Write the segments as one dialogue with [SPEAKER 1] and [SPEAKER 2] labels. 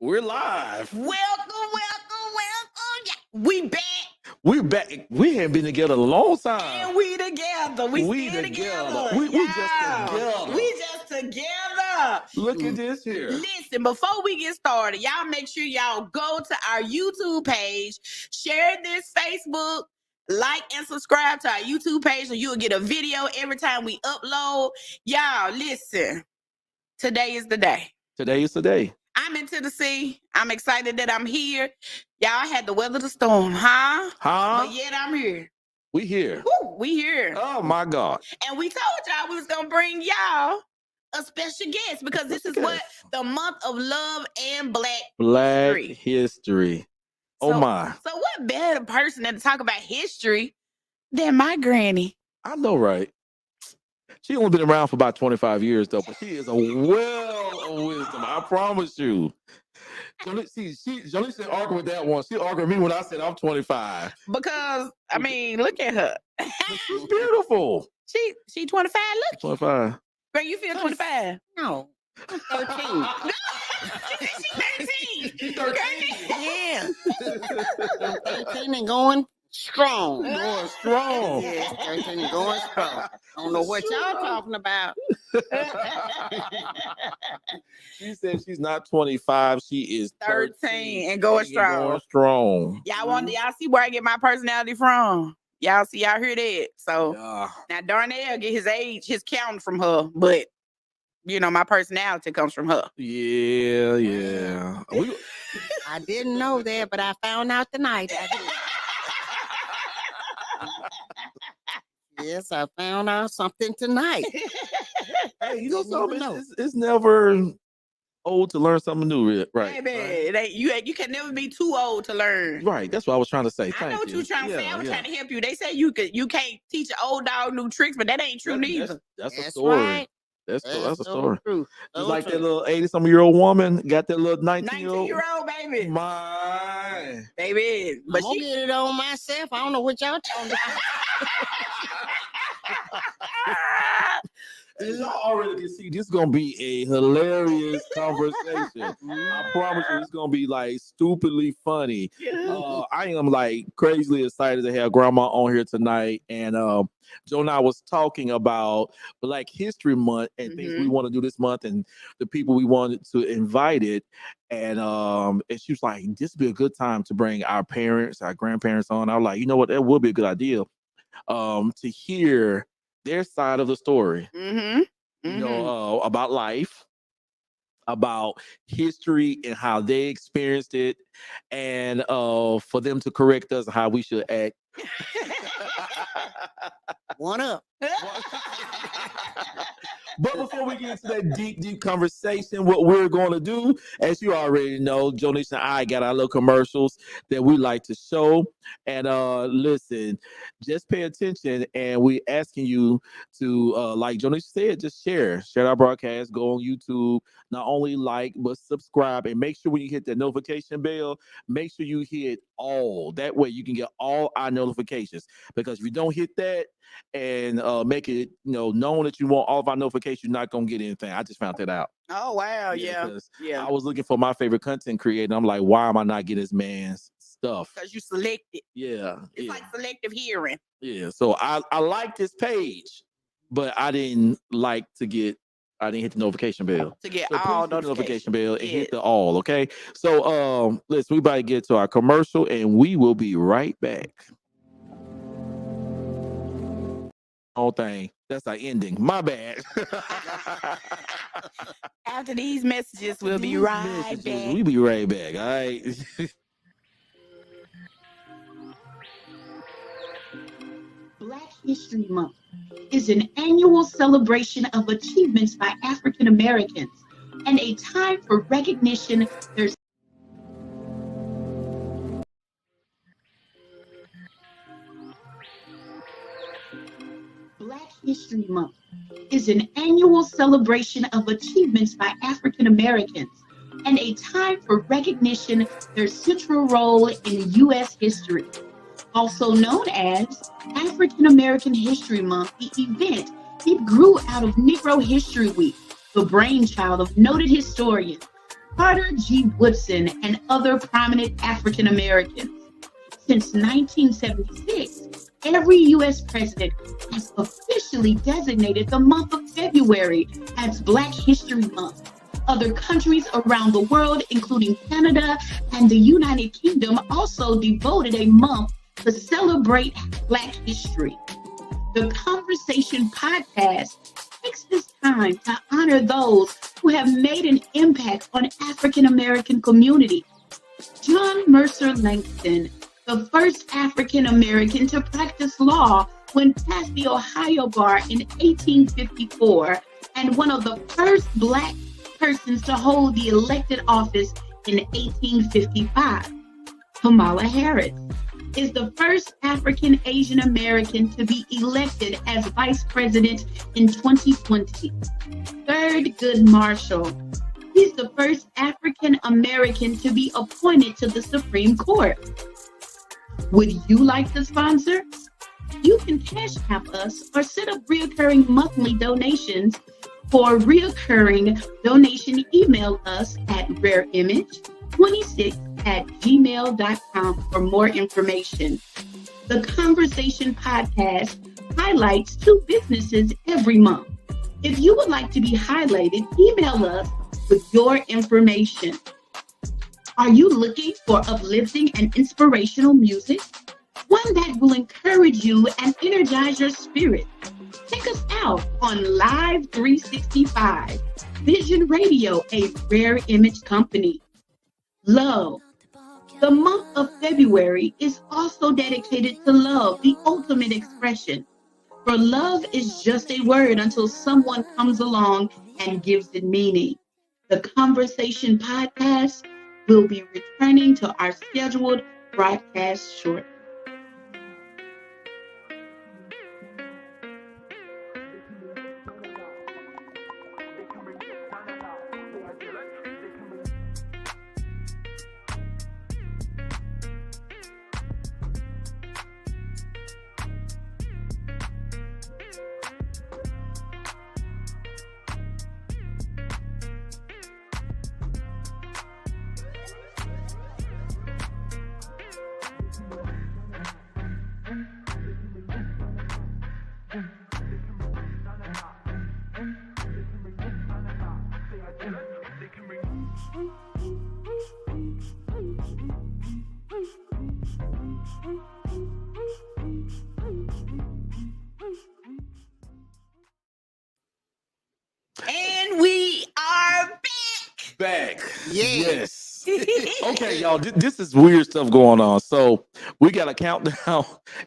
[SPEAKER 1] We're live.
[SPEAKER 2] Welcome. Yeah, we back.
[SPEAKER 1] We're back. We haven't been together a long time.
[SPEAKER 2] And we together. We still together.
[SPEAKER 1] We just together.
[SPEAKER 2] We just together.
[SPEAKER 1] Look at this here.
[SPEAKER 2] Listen, before we get started, y'all make sure y'all go to our YouTube page, share this Facebook, like and subscribe to our YouTube page so you'll get a video every time we upload. Y'all, listen. Today is the day.
[SPEAKER 1] Today is the day.
[SPEAKER 2] I'm in Tennessee. I'm excited that I'm here. Y'all had to weather the storm, huh? But yet I'm here.
[SPEAKER 1] We here.
[SPEAKER 2] Woo, we here.
[SPEAKER 1] Oh my God.
[SPEAKER 2] And we told y'all we was gonna bring y'all a special guest because this is what the month of love and Black
[SPEAKER 1] history. Oh my.
[SPEAKER 2] So what better person to talk about history than my granny?
[SPEAKER 1] I know, right? She only been around for about 25 years, though, but she is a well of wisdom. I promise you. Jolie said argue with that one. She argued with me when I said I'm 25.
[SPEAKER 2] Because, I mean, look at her.
[SPEAKER 1] She's beautiful.
[SPEAKER 2] She 25, look.
[SPEAKER 1] 25.
[SPEAKER 2] Girl, you feel 25?
[SPEAKER 3] No, I'm 13.
[SPEAKER 2] She's 13.
[SPEAKER 3] Yeah. I'm 13 and going strong.
[SPEAKER 1] Going strong.
[SPEAKER 3] Yeah, 13 and going strong. I don't know what y'all talking about.
[SPEAKER 1] She said she's not 25. She is
[SPEAKER 2] 13 and going strong.
[SPEAKER 1] Going strong.
[SPEAKER 2] Y'all see where I get my personality from? Y'all hear that? So now Darnell get his age, his count from her, but you know my personality comes from her.
[SPEAKER 1] Yeah.
[SPEAKER 3] I didn't know that, but I found out tonight. Yes, I found out something tonight.
[SPEAKER 1] Hey, you know something? It's never old to learn something new, right?
[SPEAKER 2] Baby, right. You can never be too old to learn.
[SPEAKER 1] Right. That's what I was trying to say.
[SPEAKER 2] I know what you're trying to say. I was trying to help you. They say you can't teach an old dog new tricks, but that ain't true neither.
[SPEAKER 1] That's a story. Right. That's a story.
[SPEAKER 3] True.
[SPEAKER 1] Just like that little 80-some-year-old woman got that little 19-year-old.
[SPEAKER 2] 19-year-old baby.
[SPEAKER 1] My
[SPEAKER 2] baby.
[SPEAKER 3] But she get it on myself. I don't know what y'all talking about.
[SPEAKER 1] As y'all already can see, this is gonna be a hilarious conversation. I promise you, it's gonna be like stupidly funny. I am like crazily excited to have Grandma on here tonight, and Joe and I was talking about Black History Month and things we want to do this month, and the people we wanted to invite it, and she was like, "This would be a good time to bring our parents, our grandparents on." I was like, "You know what? That would be a good idea to hear their side of the story." You know, about life, about history and how they experienced it, and for them to correct us how we should act.
[SPEAKER 3] One up.
[SPEAKER 1] But before we get into that deep conversation, what we're going to do, as you already know, Jonisha and I got our little commercials that we like to show. And listen, just pay attention. And we're asking you to, like Jonisha said, just share our broadcast, go on YouTube, not only like, but subscribe. And make sure when you hit the notification bell, make sure you hit all. That way you can get all our notifications. Because if you don't hit that and make it known that you want all of our notifications, you're not gonna get anything. I just found that out.
[SPEAKER 2] Oh wow, yeah.
[SPEAKER 1] I was looking for my favorite content creator. I'm like, why am I not getting this man's stuff?
[SPEAKER 2] Because you selected.
[SPEAKER 1] Yeah.
[SPEAKER 2] It's like selective hearing.
[SPEAKER 1] Yeah. So I like this page, but I didn't hit the notification bell.
[SPEAKER 2] To get
[SPEAKER 1] so
[SPEAKER 2] all
[SPEAKER 1] notification bell and hit the all, okay? So listen, we about to get to our commercial and we will be right back. Whole thing. That's our ending. My bad.
[SPEAKER 2] After these messages, we'll be right back.
[SPEAKER 1] We'll be right back. All right.
[SPEAKER 4] Black History Month is an annual celebration of achievements by African Americans and a time for recognition. Black History Month is an annual celebration of achievements by African Americans and a time for recognition their central role in U.S. history. Also known as African American History Month, the event grew out of Negro History Week, the brainchild of noted historian Carter G. Woodson, and other prominent African Americans. Since 1976, every U.S. president has officially designated the month of February as Black History Month. Other countries around the world, including Canada and the United Kingdom, also devoted a month to celebrate Black history. The Conversation podcast takes this time to honor those who have made an impact on African American community. John Mercer Langston, the first African American to practice law when past the Ohio bar in 1854, and one of the first Black persons to hold the elected office in 1855. Kamala Harris is the first African Asian American to be elected as vice president in 2020. Thurgood Marshall. He's the first African American to be appointed to the Supreme Court. Would you like to sponsor? You can Cash App us or set up recurring monthly donations. For recurring donation, email us at rareimage26@gmail.com for more information. The Conversation podcast highlights 2 businesses every month. If you would like to be highlighted, email us with your information. Are you looking for uplifting and inspirational music? One that will encourage you and energize your spirit. Check us out on Live 365, Vision Radio, a Rare Image company. Love. The month of February is also dedicated to love, the ultimate expression. For love is just a word until someone comes along and gives it meaning. The Conversation podcast will be returning to our scheduled broadcast shortly.
[SPEAKER 2] And we are
[SPEAKER 1] Back.
[SPEAKER 3] Yeah.
[SPEAKER 1] Yes. Okay, y'all. This is weird stuff going on. So we got a countdown,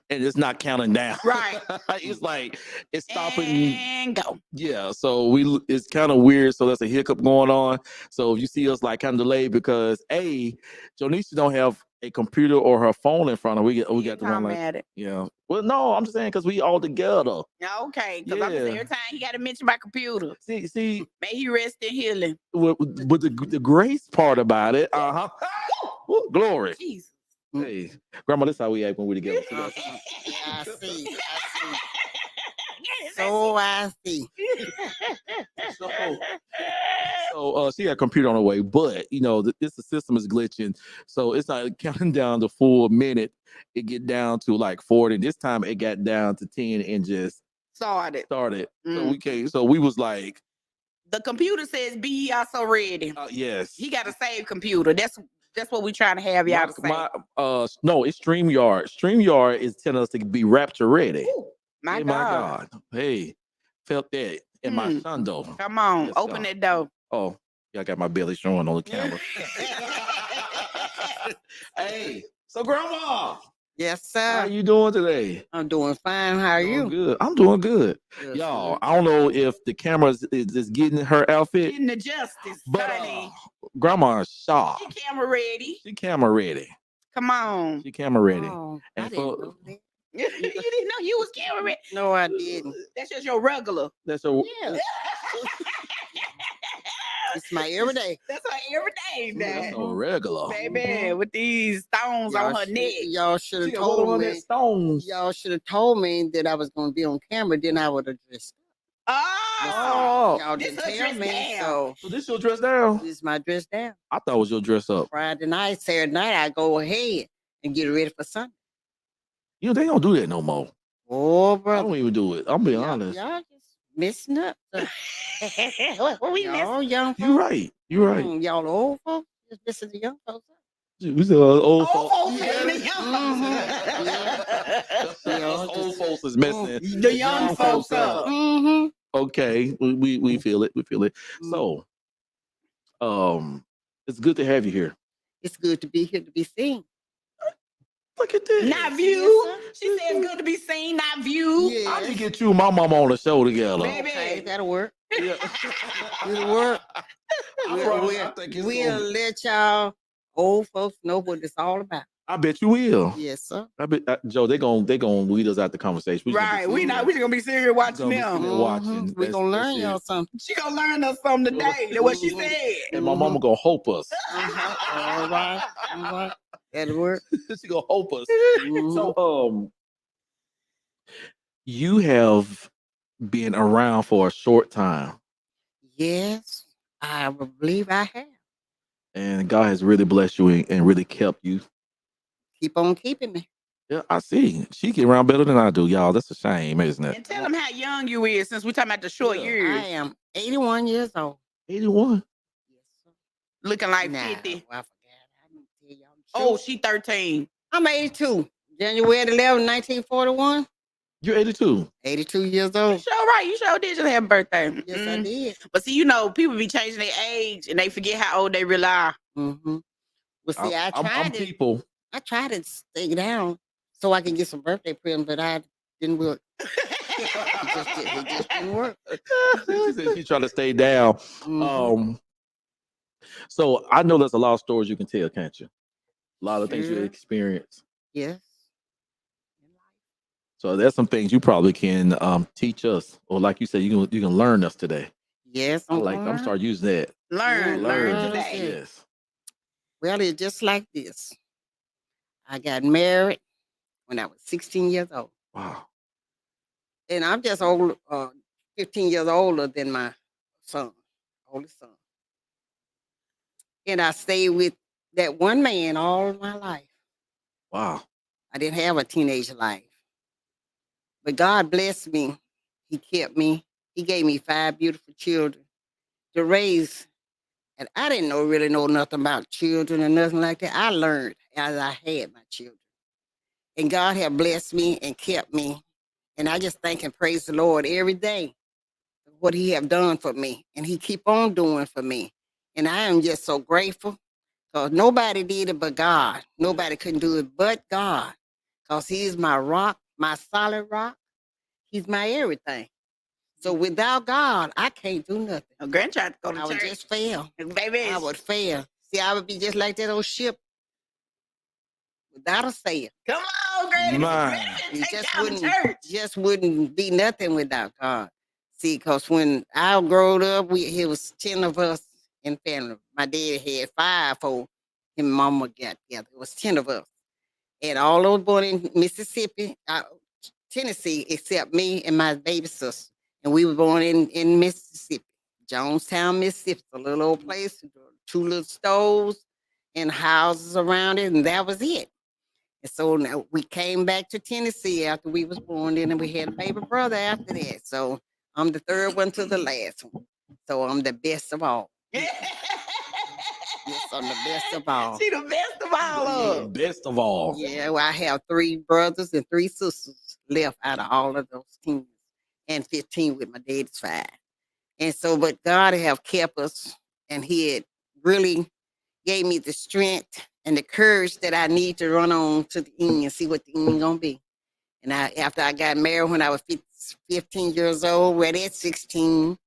[SPEAKER 1] and it's not counting down.
[SPEAKER 2] Right.
[SPEAKER 1] It's like it's stopping.
[SPEAKER 2] and go.
[SPEAKER 1] Yeah. So it's kind of weird. So there's a hiccup going on. So if you see us like kind of delayed because Jonisha don't have a computer or her phone in front of her. We got the one like
[SPEAKER 2] Automatic.
[SPEAKER 1] yeah. Well, no, I'm just saying because we all together.
[SPEAKER 2] Okay, because
[SPEAKER 1] Yeah.
[SPEAKER 2] every time he got to mention my computer.
[SPEAKER 1] See,
[SPEAKER 2] May he rest in healing.
[SPEAKER 1] with the grace part about it, glory.
[SPEAKER 2] Jesus.
[SPEAKER 1] Hey, Grandma, this how we act when we together.
[SPEAKER 3] Yeah, I see. So I see.
[SPEAKER 1] So she got a computer on her way, but the system is glitching, so it's not counting down the full minute. It get down to like 40. This time it got down to 10 and just
[SPEAKER 2] Started.
[SPEAKER 1] So we was like,
[SPEAKER 2] The computer says, "Be ye also ready."
[SPEAKER 1] yes.
[SPEAKER 2] He got a save computer. That's what we trying to have y'all to say.
[SPEAKER 1] No, it's StreamYard. StreamYard is telling us to be rapture ready.
[SPEAKER 2] Ooh, my
[SPEAKER 1] Hey,
[SPEAKER 2] God.
[SPEAKER 1] Hey, felt that in my shundo.
[SPEAKER 2] Come on,
[SPEAKER 1] Yes,
[SPEAKER 2] open
[SPEAKER 1] God.
[SPEAKER 2] that door.
[SPEAKER 1] Oh, yeah, I got my belly showing on the camera. Hey, so Grandma,
[SPEAKER 3] Yes,
[SPEAKER 1] how
[SPEAKER 3] sir.
[SPEAKER 1] you doing today?
[SPEAKER 3] I'm doing fine. How are
[SPEAKER 1] Doing
[SPEAKER 3] you?
[SPEAKER 1] good. I'm doing good.
[SPEAKER 3] Good,
[SPEAKER 1] Y'all,
[SPEAKER 3] good.
[SPEAKER 1] I don't know if the camera is getting her outfit,
[SPEAKER 2] Getting the justice,
[SPEAKER 1] but
[SPEAKER 2] honey.
[SPEAKER 1] Grandma is sharp.
[SPEAKER 2] She camera ready.
[SPEAKER 1] She camera ready.
[SPEAKER 2] Come on.
[SPEAKER 1] She camera ready.
[SPEAKER 3] Oh, I
[SPEAKER 1] And
[SPEAKER 3] didn't
[SPEAKER 1] for-
[SPEAKER 3] know that.
[SPEAKER 2] You didn't know you was camera ready.
[SPEAKER 3] No, I didn't.
[SPEAKER 2] That's just your regular.
[SPEAKER 1] That's a
[SPEAKER 3] Yeah. It's my everyday.
[SPEAKER 2] That's her every day
[SPEAKER 1] that's
[SPEAKER 2] now.
[SPEAKER 1] a regular.
[SPEAKER 2] Baby, with these stones on her neck.
[SPEAKER 3] Y'all should
[SPEAKER 1] She
[SPEAKER 3] have
[SPEAKER 1] got one
[SPEAKER 3] told
[SPEAKER 1] on
[SPEAKER 3] me.
[SPEAKER 1] that stones.
[SPEAKER 3] Y'all should have told me that I was going to be on camera. Then I would have just.
[SPEAKER 2] Oh, Oh,
[SPEAKER 3] Y'all
[SPEAKER 2] this
[SPEAKER 3] didn't
[SPEAKER 2] her
[SPEAKER 3] tell
[SPEAKER 2] dress
[SPEAKER 3] me.
[SPEAKER 2] down.
[SPEAKER 1] So this your dress down?
[SPEAKER 3] This is my dress down.
[SPEAKER 1] I thought it was your dress up.
[SPEAKER 3] Friday night, Saturday night, I go ahead and get ready for Sunday.
[SPEAKER 1] You know, they don't do that no more.
[SPEAKER 3] Oh,
[SPEAKER 1] I
[SPEAKER 3] brother.
[SPEAKER 1] don't even do it. I'm being honest.
[SPEAKER 3] Y'all just messing up.
[SPEAKER 2] What we missing?
[SPEAKER 3] Y'all young folks.
[SPEAKER 1] You're right. You're right.
[SPEAKER 3] Y'all old folks just missing the young folks.
[SPEAKER 1] We still old
[SPEAKER 2] Old
[SPEAKER 1] folks.
[SPEAKER 2] folks and the young
[SPEAKER 1] Us old folks is messing
[SPEAKER 2] The young folks up.
[SPEAKER 3] Mm-hmm.
[SPEAKER 1] Okay, we feel it. We feel it. So, it's good to have you here.
[SPEAKER 3] It's good to be here to be seen.
[SPEAKER 1] Look at this.
[SPEAKER 2] Not viewed. She said it's good to be seen, not viewed.
[SPEAKER 3] Yeah.
[SPEAKER 1] I can get you and my mama on the show together.
[SPEAKER 2] Baby.
[SPEAKER 3] Okay, that'll work.
[SPEAKER 1] Yeah.
[SPEAKER 3] It'll work. We'll let y'all old folks know what it's all about.
[SPEAKER 1] I bet you will.
[SPEAKER 3] Yes, sir.
[SPEAKER 1] I bet Joe, they gonna weed us out the conversation. We just
[SPEAKER 2] Right.
[SPEAKER 1] gonna be
[SPEAKER 2] We
[SPEAKER 1] sitting
[SPEAKER 2] just gonna be sitting here
[SPEAKER 1] there.
[SPEAKER 2] watching
[SPEAKER 1] We gonna be
[SPEAKER 2] them.
[SPEAKER 1] sitting there watching.
[SPEAKER 3] We're going to learn
[SPEAKER 1] That's
[SPEAKER 3] y'all
[SPEAKER 1] it.
[SPEAKER 3] something.
[SPEAKER 2] She gonna learn us something today. That's what she said.
[SPEAKER 1] And my mama gonna hope us.
[SPEAKER 3] All right. All right. That'll work.
[SPEAKER 1] She gonna hope us.
[SPEAKER 3] Mhm.
[SPEAKER 1] So, you have been around for a short time,
[SPEAKER 3] Yes, I believe I have.
[SPEAKER 1] and God has really blessed you and really kept you.
[SPEAKER 3] Keep on keeping me.
[SPEAKER 1] Yeah, I see. She get around better than I do, y'all. That's a shame, isn't it?
[SPEAKER 2] And tell them how young you is since we talking about the short
[SPEAKER 1] Yeah,
[SPEAKER 2] years.
[SPEAKER 3] I am 81 years old.
[SPEAKER 1] 81.
[SPEAKER 3] Yes, sir.
[SPEAKER 2] Looking like
[SPEAKER 3] Nah,
[SPEAKER 2] 50.
[SPEAKER 3] well, I forgot. I didn't tell y'all the
[SPEAKER 2] Oh,
[SPEAKER 3] truth.
[SPEAKER 2] she 13.
[SPEAKER 3] I'm 82. January 11, 1941.
[SPEAKER 1] You're 82.
[SPEAKER 3] 82 years
[SPEAKER 2] You
[SPEAKER 3] old.
[SPEAKER 2] sure right. You sure did just have a birthday.
[SPEAKER 3] Yes, I did.
[SPEAKER 2] But see, you know, people be changing their age and they forget how old they really are.
[SPEAKER 3] Mm-hmm. Well, see,
[SPEAKER 1] I'm
[SPEAKER 3] I
[SPEAKER 1] people.
[SPEAKER 3] tried to stay down so I could get some birthday presents, but I didn't work. It just didn't work.
[SPEAKER 1] She said she's trying to stay down.
[SPEAKER 3] Mhm.
[SPEAKER 1] So I know there's a lot of stories you can tell, can't you? A lot of things you
[SPEAKER 3] Sure.
[SPEAKER 1] experience.
[SPEAKER 3] Yes.
[SPEAKER 1] So there's some things you probably can teach us, or like you said, you can learn us today.
[SPEAKER 3] Yes,
[SPEAKER 1] I'm starting using that.
[SPEAKER 2] Learn
[SPEAKER 3] Learn.
[SPEAKER 2] today.
[SPEAKER 1] Yes.
[SPEAKER 3] Well, it's just like this. I got married when I was 16 years old.
[SPEAKER 1] Wow.
[SPEAKER 3] And I'm just old, 15 years older than my son, oldest son. And I stayed with that one man all my life.
[SPEAKER 1] Wow.
[SPEAKER 3] I didn't have a teenage life. But God blessed me. He kept me. He gave me 5 beautiful children to raise. And I didn't really know nothing about children or nothing like that. I learned as I had my children. And God had blessed me and kept me. And I just thank and praise the Lord every day for what he have done for me. And he keep on doing for me. And I am just so grateful because nobody did it but God. Nobody couldn't do it but God because he is my rock, my solid rock. He's my everything. So without God, I can't do nothing.
[SPEAKER 2] A grandchild to go to
[SPEAKER 3] I would
[SPEAKER 2] church.
[SPEAKER 3] just fail.
[SPEAKER 2] Baby.
[SPEAKER 3] I would fail. See, I would be just like that old ship without a sail.
[SPEAKER 2] Come on, Granny.
[SPEAKER 1] Man.
[SPEAKER 3] It
[SPEAKER 2] Take y'all to church.
[SPEAKER 3] just wouldn't be nothing without God. See, because when I growed up, it was 10 of us in family. My dad had 5 for him and mama got together. It was 10 of us. And all those born in Mississippi, Tennessee, except me and my baby sister. And we were born in Mississippi, Jonestown, Mississippi, a little old place, 2 little stoves and houses around it, and that was it. And so now we came back to Tennessee after we was born in, and we had a baby brother after that. So I'm the third one to the last one. So I'm the best of all. Yes, I'm the best of all.
[SPEAKER 2] She the best of all of them.
[SPEAKER 1] Best of all.
[SPEAKER 3] Yeah, well, I have 3 brothers and 3 sisters left out of all of those teens, and 15 with my dad's 5. And so, but God have kept us, and he had really gave me the strength and the courage that I need to run on to the end and see what the end gonna be. And after I got married when I was 15 years old, right at 16,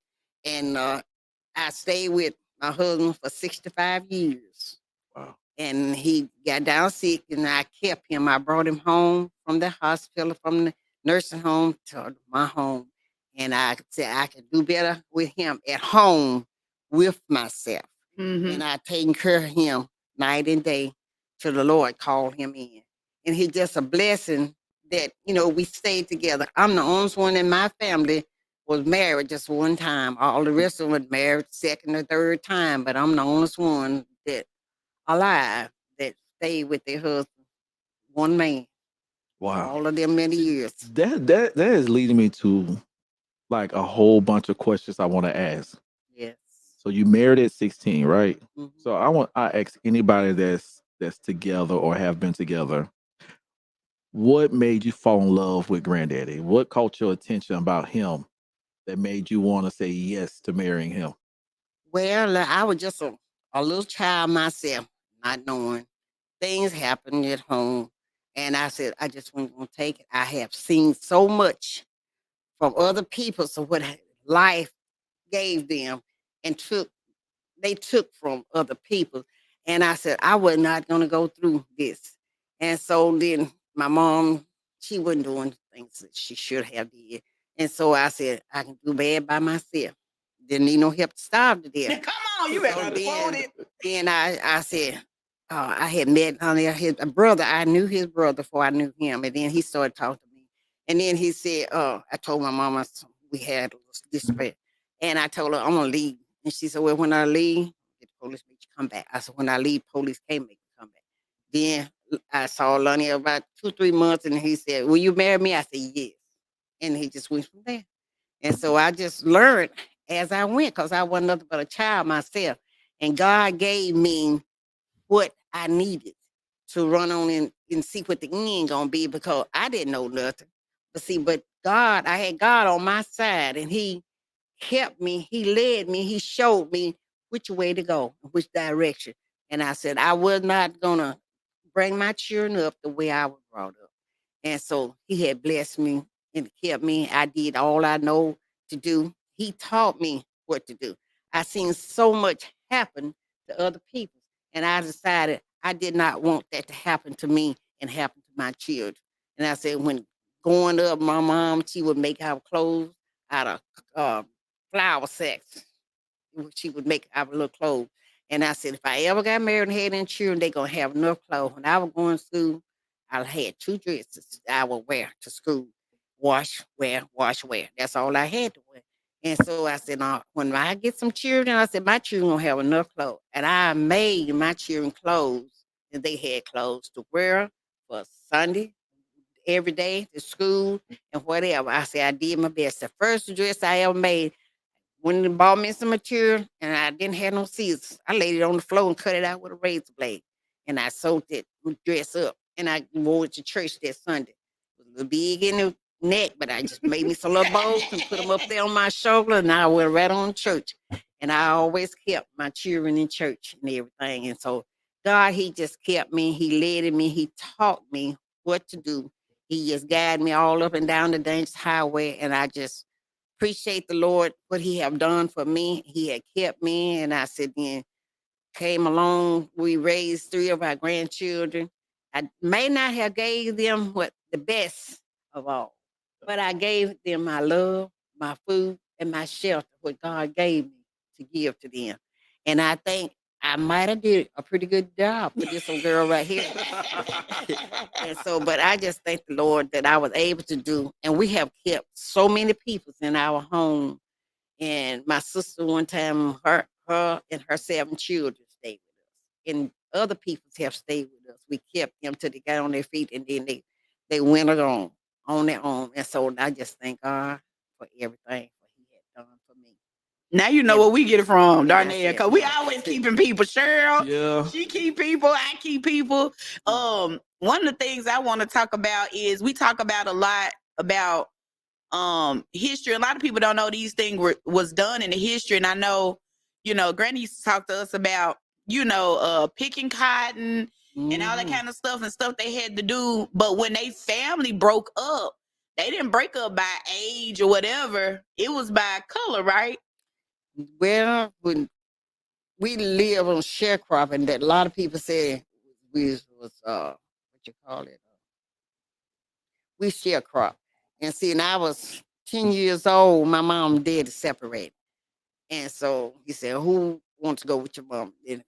[SPEAKER 3] and I stayed with my husband for 65 years.
[SPEAKER 1] Wow.
[SPEAKER 3] And he got down sick, and I kept him. I brought him home from the hospital, from the nursing home to my home. And I said I could do better with him at home with myself. And I taken care of him night and day till the Lord called him in. And he's just a blessing that, we stayed together. I'm the only one in my family was married just one time. All the rest of them were married second or third time, but I'm the only one that alive that stayed with their husband, one man,
[SPEAKER 1] Wow.
[SPEAKER 3] all of them many years.
[SPEAKER 1] That is leading me to like a whole bunch of questions I want to ask.
[SPEAKER 3] Yes.
[SPEAKER 1] So you married at 16, right?
[SPEAKER 3] Mhm.
[SPEAKER 1] So I ask anybody that's together or have been together, what made you fall in love with granddaddy? What caught your attention about him that made you want to say yes to marrying him?
[SPEAKER 3] Well, I was just a little child myself, not knowing things happened at home. And I said, I just wasn't going to take it. I have seen so much from other people. So what life gave them and they took from other people. And I said, I was not going to go through this. And so then my mom, she wasn't doing things that she should have did. And so I said, I can do bad by myself. Didn't need no help to starve to death.
[SPEAKER 2] Come on, you better
[SPEAKER 3] So
[SPEAKER 2] quote it.
[SPEAKER 3] then I said, I had met his brother. I knew his brother before I knew him. And then he started talking to me. And then he said, I told my mama we had this spread. And I told her, I'm going to leave. And she said, well, when I leave, the police make you come back. I said, when I leave, police can't make you come back. Then I saw Lonnie about 2-3 months. And he said, will you marry me? I said, yes. And he just went from there. And so I just learned as I went because I wasn't nothing but a child myself. And God gave me what I needed to run on and see what the end gonna be because I didn't know nothing. But God, I had God on my side and he kept me, he led me, he showed me which way to go, which direction. And I said, I was not gonna bring my children up the way I was brought up. And so he had blessed me and kept me. I did all I know to do. He taught me what to do. I seen so much happen to other people. And I decided I did not want that to happen to me and happen to my children. And I said, when growing up, my mom, she would make our clothes out of flour sacks. She would make our little clothes. And I said, if I ever got married and had any children, they going to have enough clothes. When I was going to school, I had 2 dresses I would wear to school. Wash, wear, wash, wear. That's all I had to wear. And so I said, when I get some children, I said, my children going to have enough clothes. And I made my children clothes, and they had clothes to wear for Sunday, every day to school, and whatever. I said, I did my best. The first dress I ever made, when they bought me some material and I didn't have no scissors, I laid it on the floor and cut it out with a razor blade. And I sewed that dress up and I wore it to church that Sunday. It was a little big in the neck, but I just made me some little bows and put them up there on my shoulder and I went right on church. And I always kept my children in church and everything. And so God, he just kept me. He led me. He taught me what to do. He just guided me all up and down the dangerous highway. And I just appreciate the Lord, what he have done for me. He had kept me. And I said, then came along. We raised 3 of our grandchildren. I may not have gave them what the best of all, but I gave them my love, my food, and my shelter, what God gave me to give to them. And I think I might have did a pretty good job for this little girl right here. And so, but I just thank the Lord that I was able to do. And we have kept so many people in our home. And my sister one time, her and her 7 children stayed with us. And other people have stayed with us. We kept them till they got on their feet and then they went on their own. And so I just thank God for everything what he had done for me.
[SPEAKER 2] Now you know where we get it from,
[SPEAKER 3] And I
[SPEAKER 2] Darnell,
[SPEAKER 3] said,
[SPEAKER 2] because we always keeping people. Cheryl,
[SPEAKER 1] Yeah.
[SPEAKER 2] she keep people, I keep people. One of the things I want to talk about is we talk about a lot about history. A lot of people don't know these things was done in the history. And I know, Granny used to talk to us about, picking cotton and all that kind of stuff and stuff they had to do. But when they family broke up, they didn't break up by age or whatever. It was by color, right?
[SPEAKER 3] well, when we live on sharecropping, that a lot of people say we was what you call it, we sharecrop. And see, and I was 10 years old, my mom and dad separated. And so he said, who wants to go with your mom? And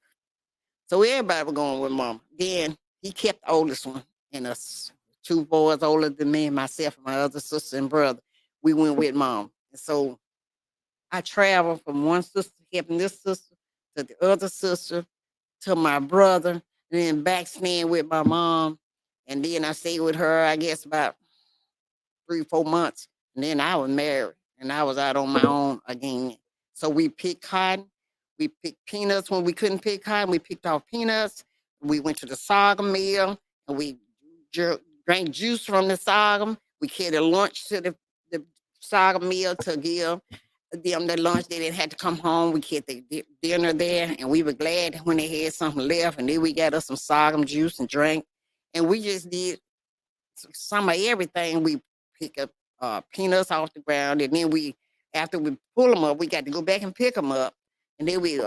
[SPEAKER 3] so everybody was going with mom. Then he kept the oldest one and us 2 boys older than me and myself and my other sister and brother. We went with mom. And so I traveled from one sister helping this sister to the other sister to my brother, and then back staying with my mom. And then I stayed with her, I guess, about 3, 4 months. And then I was married and I was out on my own again. So we picked cotton. We picked peanuts when we couldn't pick cotton. We picked off peanuts. We went to the sorghum mill and we drank juice from the sorghum. We carried lunch to the sorghum mill to give them the lunch. They didn't have to come home. We had the dinner there, and we were glad when they had something left. And then we got us some sorghum juice and drank. And we just did some of everything. We pick up peanuts off the ground, and then after we pull them up, we got to go back and pick them up. And then we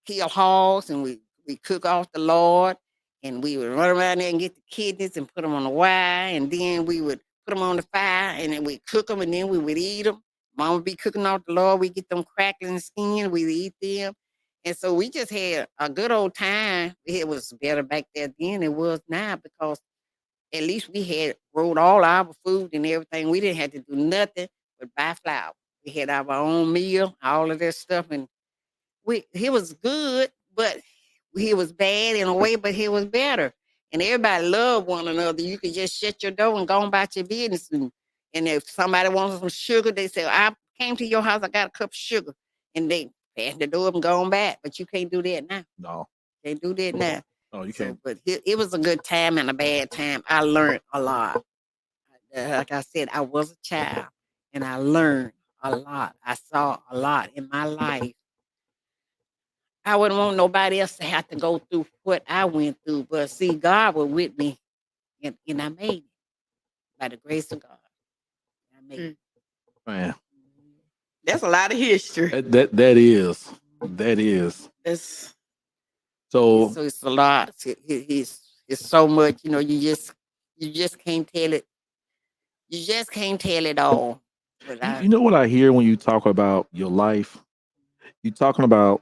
[SPEAKER 3] kill hogs, and we cook off the lard, and we would run around there and get the kidneys and put them on the wire, and then we would put them on the fire, and then we cook them, and then we would eat them. Mom would be cooking off the lard. We get them crackling skin, we eat them. And so we just had a good old time. It was better back there then than it was now, because at least we had rolled all our food and everything. We didn't have to do nothing but buy flour. We had our own meal, all of that stuff, and he was good, but he was bad in a way, but he was better. And everybody loved one another. You could just shut your door and go about your business. And if somebody wanted some sugar, they say, I came to your house, I got a cup of sugar. And they pass the door up and go on back. But you can't do that now.
[SPEAKER 1] No.
[SPEAKER 3] Can't do that now.
[SPEAKER 1] No, you can't.
[SPEAKER 3] But it was a good time and a bad time. I learned a lot. Like I said, I was a child and I learned a lot. I saw a lot in my life. I wouldn't want nobody else to have to go through what I went through. But see, God was with me, and I made it by the grace of God. I made it.
[SPEAKER 1] Man,
[SPEAKER 2] That's a lot of history.
[SPEAKER 1] that is.
[SPEAKER 2] It's
[SPEAKER 1] So
[SPEAKER 3] it's a lot. It's so much. You just can't tell it. You just can't tell it all. But
[SPEAKER 1] you know what I hear when you talk about your life? You talking about,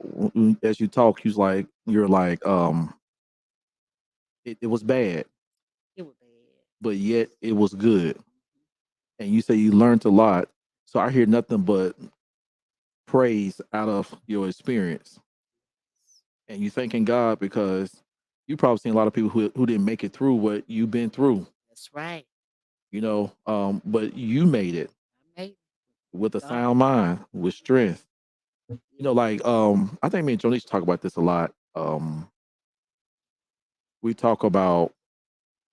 [SPEAKER 1] as you talk, you're like, it was bad,
[SPEAKER 3] it was bad.
[SPEAKER 1] but yet it was good. And you say you learned a lot. So I hear nothing but praise out of your experience. And you thanking God because you probably seen a lot of people who didn't make it through what you've been through.
[SPEAKER 3] That's right.
[SPEAKER 1] But you made it
[SPEAKER 3] I made it.
[SPEAKER 1] with a
[SPEAKER 3] God.
[SPEAKER 1] sound mind, with strength. I think me and Jonice talk about this a lot. We talk about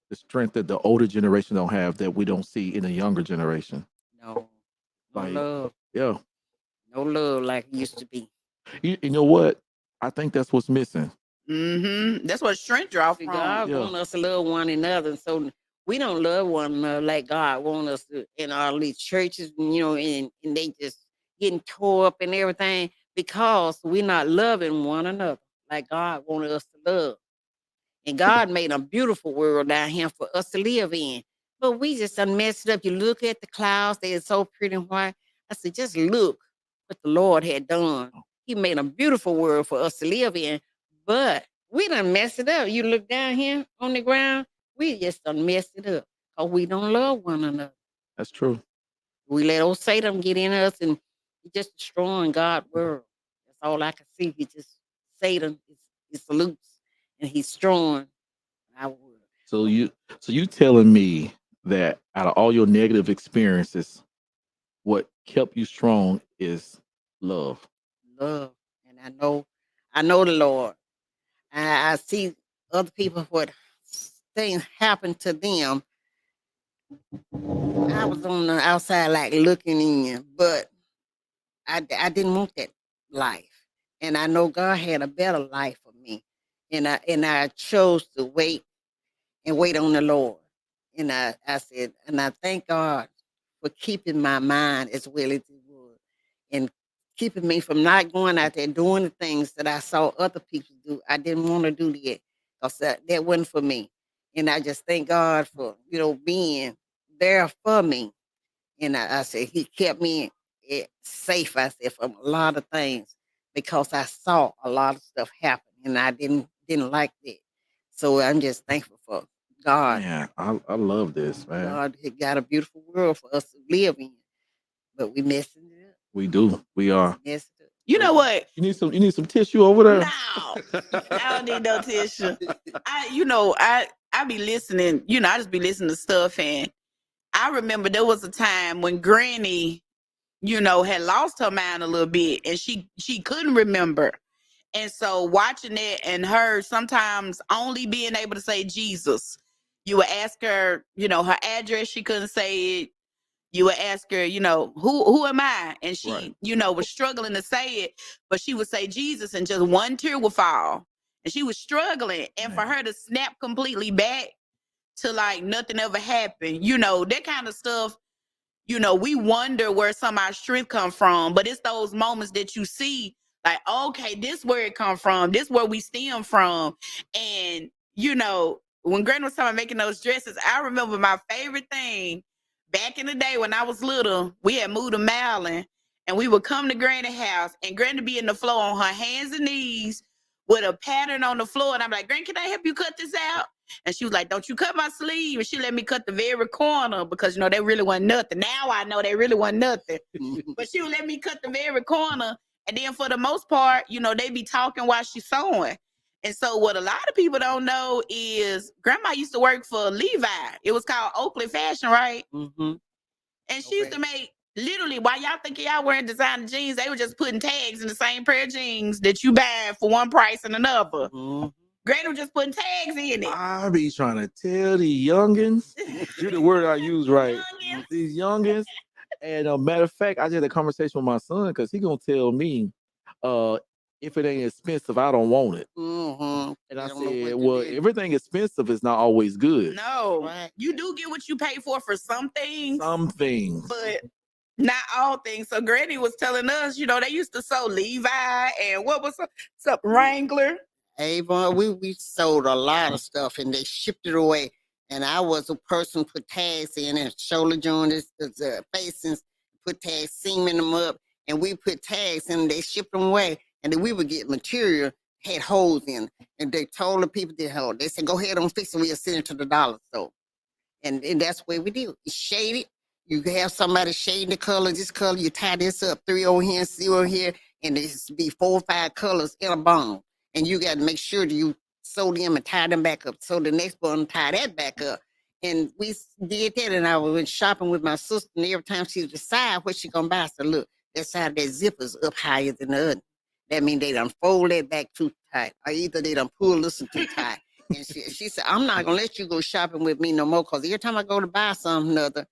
[SPEAKER 1] the strength that the older generation don't have that we don't see in the younger generation.
[SPEAKER 3] No
[SPEAKER 1] Like,
[SPEAKER 3] love.
[SPEAKER 1] yeah.
[SPEAKER 3] No love like it used to be.
[SPEAKER 1] You know what? I think that's what's missing.
[SPEAKER 2] That's what strength draw
[SPEAKER 3] See,
[SPEAKER 2] from.
[SPEAKER 3] God
[SPEAKER 1] Yeah.
[SPEAKER 3] want us to love one another. So we don't love one another like God want us to in all these churches, and they just getting tore up and everything because we're not loving one another like God wanted us to love. And God made a beautiful world down here for us to live in. But we just done messed it up. You look at the clouds, they are so pretty and white. I said, just look what the Lord had done. He made a beautiful world for us to live in. But we done messed it up. You look down here on the ground, we just done messed it up. Because we don't love one another.
[SPEAKER 1] That's true.
[SPEAKER 3] We let old Satan get in us and he just destroying God's world. That's all I can see. He just, Satan is loose and he's destroying our world.
[SPEAKER 1] So you telling me that out of all your negative experiences, what kept you strong is love.
[SPEAKER 3] Love. And I know the Lord. I see other people, what things happen to them. I was on the outside like looking in, but I didn't want that life. And I know God had a better life for me. And I chose to wait and wait on the Lord. And I said, and I thank God for keeping my mind as well as it was. And keeping me from not going out there doing the things that I saw other people do. I didn't want to do that because that wasn't for me. And I just thank God for, being there for me. And I said, he kept me safe, I said, from a lot of things because I saw a lot of stuff happen and I didn't like that. So I'm just thankful for God.
[SPEAKER 1] Man, I love this, man.
[SPEAKER 3] God had got a beautiful world for us to live in, but we messing it
[SPEAKER 1] We do. We are.
[SPEAKER 3] Yes.
[SPEAKER 2] You know what?
[SPEAKER 1] You need some tissue over there.
[SPEAKER 2] No, I don't need no tissue. I be listening. I just be listening to stuff, and I remember there was a time when Granny, had lost her mind a little bit, and she couldn't remember. And so watching it and her sometimes only being able to say Jesus, you would ask her, her address, she couldn't say it. You would ask her, who am I? And she,
[SPEAKER 1] Right.
[SPEAKER 2] was struggling to say it, but she would say Jesus and just one tear would fall. And she was struggling. And for her to snap completely back to like nothing ever happened, that kind of stuff, we wonder where some of our strength come from, but it's those moments that you see like, okay, this where it come from, this where we stem from. And, when Granny was talking about making those dresses, I remember my favorite thing back in the day when I was little, we had moved to Maryland and we would come to Granny's house and Granny be in the floor on her hands and knees with a pattern on the floor. And I'm like, Granny, can I help you cut this out? And she was like, don't you cut my sleeve. And she let me cut the very corner because, they really wasn't nothing. Now I know they really wasn't nothing. But she would let me cut the very corner. And then for the most part, they be talking while she's sewing. And so what a lot of people don't know is Grandma used to work for Levi. It was called Oakley Fashion, right?
[SPEAKER 3] Mm-hmm.
[SPEAKER 2] And she used to make, literally, while y'all think y'all wearing designer jeans, they were just putting tags in the same pair of jeans that you buy for one price and another.
[SPEAKER 3] Mm-hmm.
[SPEAKER 2] Granny was just putting tags in it.
[SPEAKER 1] I be trying to tell the youngins, you're the word I use, right?
[SPEAKER 2] Youngins.
[SPEAKER 1] These youngins. And matter of fact, I just had a conversation with my son because he gonna tell me, if it ain't expensive, I don't want it.
[SPEAKER 3] Mm-hmm.
[SPEAKER 1] And I
[SPEAKER 3] They don't know
[SPEAKER 1] said,
[SPEAKER 3] what to
[SPEAKER 1] well,
[SPEAKER 3] do.
[SPEAKER 1] everything expensive is not always good.
[SPEAKER 2] No,
[SPEAKER 3] Right.
[SPEAKER 2] you do get what you pay for some things,
[SPEAKER 1] Some things.
[SPEAKER 2] but not all things. So Granny was telling us, they used to sew Levi and what was some Wrangler.
[SPEAKER 3] Avon, we sold a lot of stuff and they shipped it away. And I was a person put tags in and shoulder joints, facings, put tags, seaming them up, and we put tags in and they shipped them away. And then we would get material, had holes in. And they told the people they said, go ahead and fix it, we'll send it to the dollar store. And that's what we do. It's shaded. You can have somebody shading the color, this color, you tie this up, 3 over here, 0 here, and there's be 4 or 5 colors in a bond. And you got to make sure that you sew them and tie them back up. So the next one, tie that back up. And we did that, and I went shopping with my sister, and every time she decide what she going to buy, I said, look, that side of that zipper's up higher than the other. That means they done fold that back too tight, or either they done pull this too tight. And she said, I'm not going to let you go shopping with me no more, because every time I go to buy something other,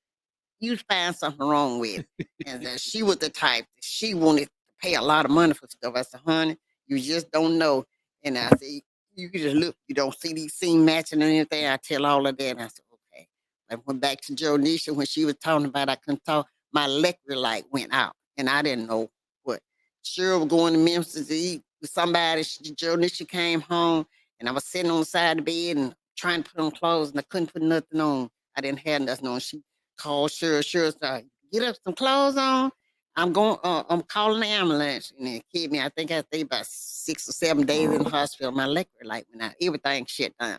[SPEAKER 3] you find something wrong with it. And she was the type, she wanted to pay a lot of money for stuff. I said, honey, you just don't know. And I said, you just look, you don't see these seam matching or anything. I tell all of that. And I said, okay. I went back to Joe Nisha when she was talking about I couldn't talk. My electric light went out, and I didn't know what. Cheryl was going to Memphis to eat with somebody. Joe Nisha came home, and I was sitting on the side of the bed and trying to put on clothes, and I couldn't put nothing on. I didn't have nothing on. She called Cheryl. Cheryl said, get up some clothes on. I'm calling the ambulance. And it hit me. I think I stayed about 6 or 7 days in the hospital. My electric light went out. Everything shut down.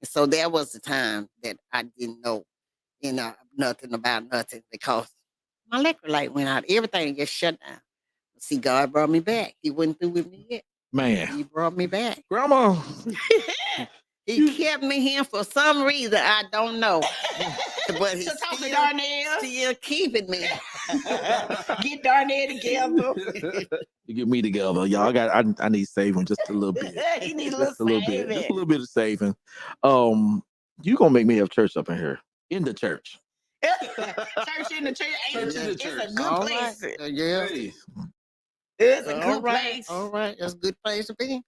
[SPEAKER 3] And so that was the time that I didn't know, nothing about nothing, because my electric light went out. Everything just shut down. See, God brought me back. He wasn't through with me yet.
[SPEAKER 1] Man.
[SPEAKER 3] He brought me back.
[SPEAKER 1] Grandma.
[SPEAKER 3] He kept me here for some reason. I don't know. But he's still keeping me.
[SPEAKER 2] Get Darnell together.
[SPEAKER 1] You get me together, y'all. I need saving just a little bit.
[SPEAKER 2] He needs
[SPEAKER 1] Just
[SPEAKER 2] a little saving.
[SPEAKER 1] Just a little bit of saving. You gonna make me have church up in here. In the church.
[SPEAKER 2] Church in the church. It's a good
[SPEAKER 3] All
[SPEAKER 2] place.
[SPEAKER 3] Right. Yeah.
[SPEAKER 1] Hey.
[SPEAKER 2] It's a good place.
[SPEAKER 3] All right. That's a good place to be.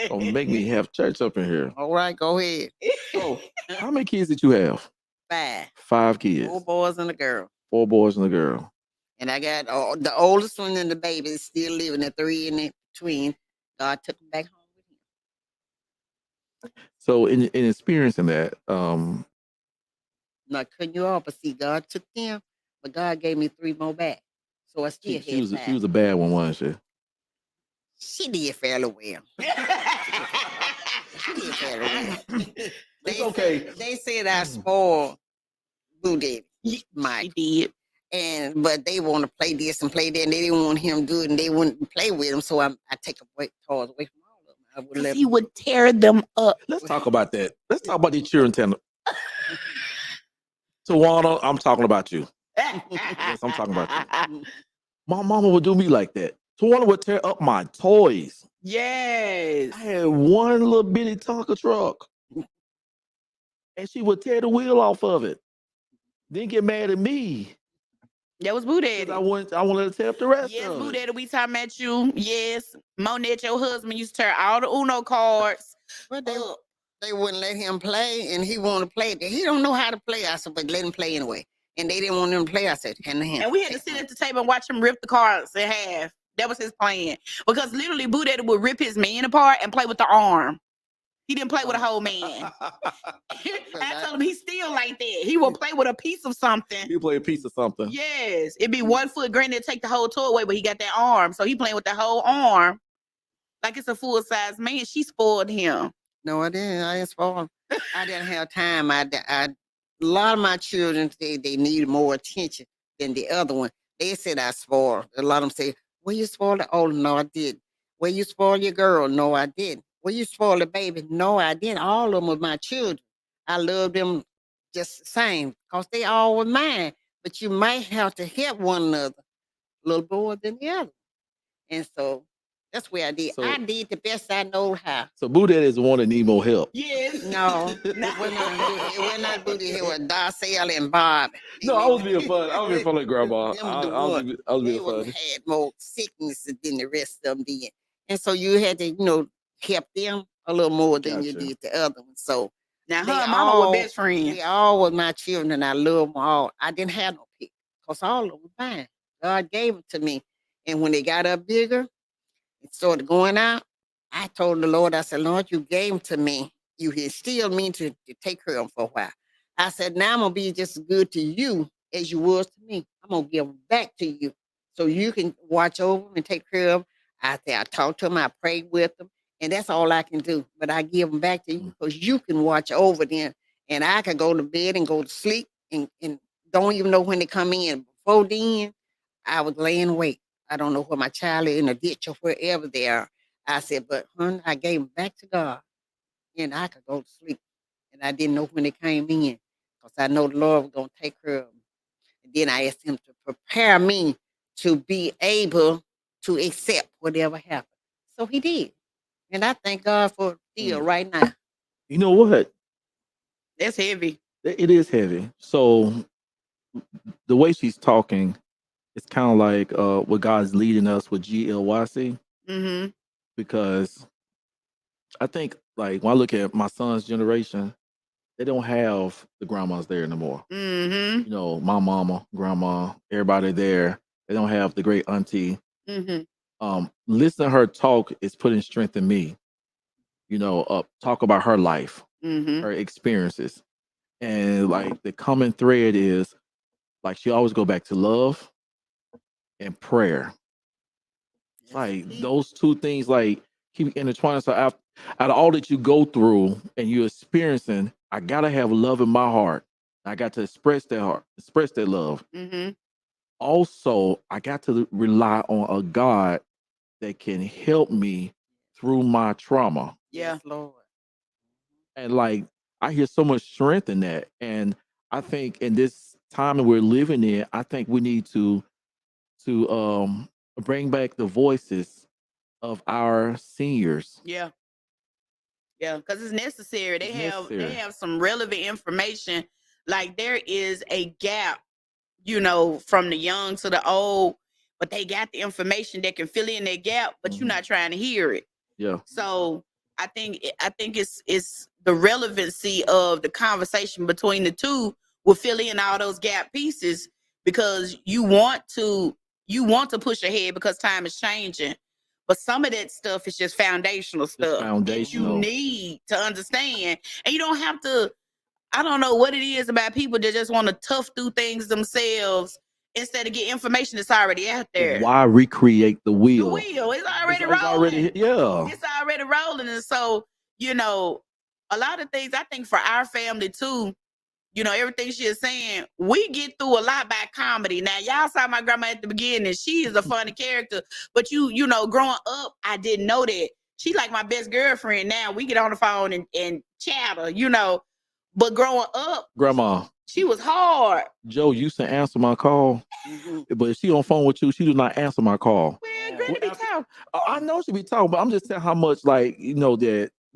[SPEAKER 1] Gonna make me have church up in here.
[SPEAKER 3] All right. Go ahead.
[SPEAKER 1] So, how many kids did you have?
[SPEAKER 3] 5.
[SPEAKER 1] 5 kids.
[SPEAKER 3] 4 boys and a girl.
[SPEAKER 1] 4 boys and a girl.
[SPEAKER 3] And I got the oldest one and the baby is still living. The 3 in between. God took them back home with him.
[SPEAKER 1] So in experiencing that,
[SPEAKER 3] not cutting you off, but see, God took them, but God gave me 3 more back. So I still
[SPEAKER 1] she was
[SPEAKER 3] had 5.
[SPEAKER 1] a bad one, wasn't
[SPEAKER 3] She did fairly well. She did fairly well.
[SPEAKER 1] It's okay.
[SPEAKER 3] They said I spoiled Boo Daddy.
[SPEAKER 2] She
[SPEAKER 3] Mike.
[SPEAKER 2] did.
[SPEAKER 3] But they want to play this and play that, and they didn't want him to do it, and they wouldn't play with him. So I take away toys away from all of them. I would let
[SPEAKER 2] He would tear them up.
[SPEAKER 1] Let's talk about that. Let's talk about these children. Tawana, I'm talking about you. Yes, I'm talking about you. My mama would do me like that. Tawana would tear up my toys.
[SPEAKER 2] Yes.
[SPEAKER 1] I had one little bitty Tonka truck, and she would tear the wheel off of it. Then get mad at me
[SPEAKER 2] That was Boo
[SPEAKER 1] because
[SPEAKER 2] Daddy.
[SPEAKER 1] I wanted to tear up the rest
[SPEAKER 2] Yes,
[SPEAKER 1] of
[SPEAKER 2] Boo
[SPEAKER 1] it.
[SPEAKER 2] Daddy, we talking about you. Yes. Monette, your husband used to tear all the Uno cards.
[SPEAKER 3] But they wouldn't let him play, and he wanted to play. He don't know how to play. I said, but let him play anyway. And they didn't want him to play. I said, hand to him.
[SPEAKER 2] And we had to sit at the table and watch him rip the cards in half. That was his plan. Because literally, Boo Daddy would rip his man apart and play with the arm. He didn't play with a whole man. I told him he's still like that. He will play with a piece of something.
[SPEAKER 1] You play a piece of something.
[SPEAKER 2] Yes. It'd be 1 foot granted to take the whole toy away, but he got that arm. So he playing with the whole arm. Like it's a full-size man. She spoiled him.
[SPEAKER 3] No, I didn't. I didn't spoil him. I didn't have time. A lot of my children, they needed more attention than the other one. They said I spoiled. A lot of them say, well, you spoiled it? Oh, no, I didn't. Well, you spoiled your girl? No, I didn't. Well, you spoiled the baby? No, I didn't. All of them were my children. I love them just the same because they all were mine. But you might have to help one another a little more than the other. And so that's where I did.
[SPEAKER 1] So-
[SPEAKER 3] I did the best I know how.
[SPEAKER 1] So Boo Daddy is the one that need more help.
[SPEAKER 2] Yes.
[SPEAKER 3] No, we're not booty here with Darcel and Bob.
[SPEAKER 1] No, I was being fun. I was being fun like grandma.
[SPEAKER 3] Them
[SPEAKER 1] I
[SPEAKER 3] the
[SPEAKER 1] was
[SPEAKER 3] one.
[SPEAKER 1] being
[SPEAKER 3] They
[SPEAKER 1] funny.
[SPEAKER 3] had more sicknesses than the rest of them did. And so you had to, help them a little more than you
[SPEAKER 1] Gotcha.
[SPEAKER 3] did the other ones. So
[SPEAKER 2] Now
[SPEAKER 3] they
[SPEAKER 2] her and mama were
[SPEAKER 3] all-
[SPEAKER 2] best friends.
[SPEAKER 3] they all were my children, and I love them all. I didn't have no pick because all of them were mine. God gave them to me. And when they got up bigger, it started going out, I told the Lord, I said, Lord, you gave them to me. You instilled me to take care of them for a while. I said, now I'm going to be just as good to you as you was to me. I'm going to give them back to you so you can watch over them and take care of them. I talk to them, I pray with them, and that's all I can do. But I give them back to you because you can watch over them, and I can go to bed and go to sleep and don't even know when they come in. Before then, I was laying awake. I don't know where my child is in a ditch or wherever they are. I said, but hon, I gave them back to God, and I could go to sleep. And I didn't know when they came in because I know the Lord was going to take care of them. And then I asked him to prepare me to be able to accept whatever happened. So he did. And I thank God for it still right now.
[SPEAKER 1] You know what?
[SPEAKER 2] That's heavy.
[SPEAKER 1] It is heavy. So the way she's talking, it's kind of like what God's leading us with GLYC,
[SPEAKER 2] Mm-hmm.
[SPEAKER 1] because I think like when I look at my son's generation, they don't have the grandmas there anymore.
[SPEAKER 2] Mm-hmm.
[SPEAKER 1] My mama, grandma, everybody there. They don't have the great auntie.
[SPEAKER 2] Mm-hmm.
[SPEAKER 1] Listen to her talk is putting strength in me. Talk about her life,
[SPEAKER 2] Mm-hmm.
[SPEAKER 1] her experiences, and like the common thread is like she always go back to love and prayer. Like those two things like keep intertwining. So out of all that you go through and you're experiencing, I gotta have love in my heart. I got to express that love.
[SPEAKER 2] Mm-hmm.
[SPEAKER 1] Also, I got to rely on a God that can help me through my trauma.
[SPEAKER 2] Yeah.
[SPEAKER 3] Yes, Lord.
[SPEAKER 1] And like I hear so much strength in that. And I think in this time that we're living in, I think we need to bring back the voices of our seniors.
[SPEAKER 2] Yeah. Yeah, because it's necessary. They
[SPEAKER 1] It's
[SPEAKER 2] have
[SPEAKER 1] necessary.
[SPEAKER 2] they have some relevant information. Like there is a gap, from the young to the old, but they got the information that can fill in that gap, but you're not trying to hear it.
[SPEAKER 1] Yeah.
[SPEAKER 2] So I think it's the relevancy of the conversation between the two will fill in all those gap pieces because you want to push ahead because time is changing. But some of that stuff is just foundational stuff that
[SPEAKER 1] foundational.
[SPEAKER 2] you need to understand. And you don't have to, I don't know what it is about people that just want to tough through things themselves instead of get information that's already out there.
[SPEAKER 1] Why recreate the
[SPEAKER 2] The
[SPEAKER 1] wheel?
[SPEAKER 2] wheel is already
[SPEAKER 1] It's
[SPEAKER 2] rolling.
[SPEAKER 1] yeah.
[SPEAKER 2] It's already rolling. And so, a lot of things I think for our family too, everything she is saying, we get through a lot by comedy. Now, y'all saw my grandma at the beginning. She is a funny character. But growing up, I didn't know that. She like my best girlfriend now. We get on the phone and chatter, But growing up,
[SPEAKER 1] Grandma,
[SPEAKER 2] she was hard.
[SPEAKER 1] Joe used to answer my call, but if she on phone with you, she does not answer my call.
[SPEAKER 2] Well, Granny be talking.
[SPEAKER 1] I know she be talking, but I'm just saying how much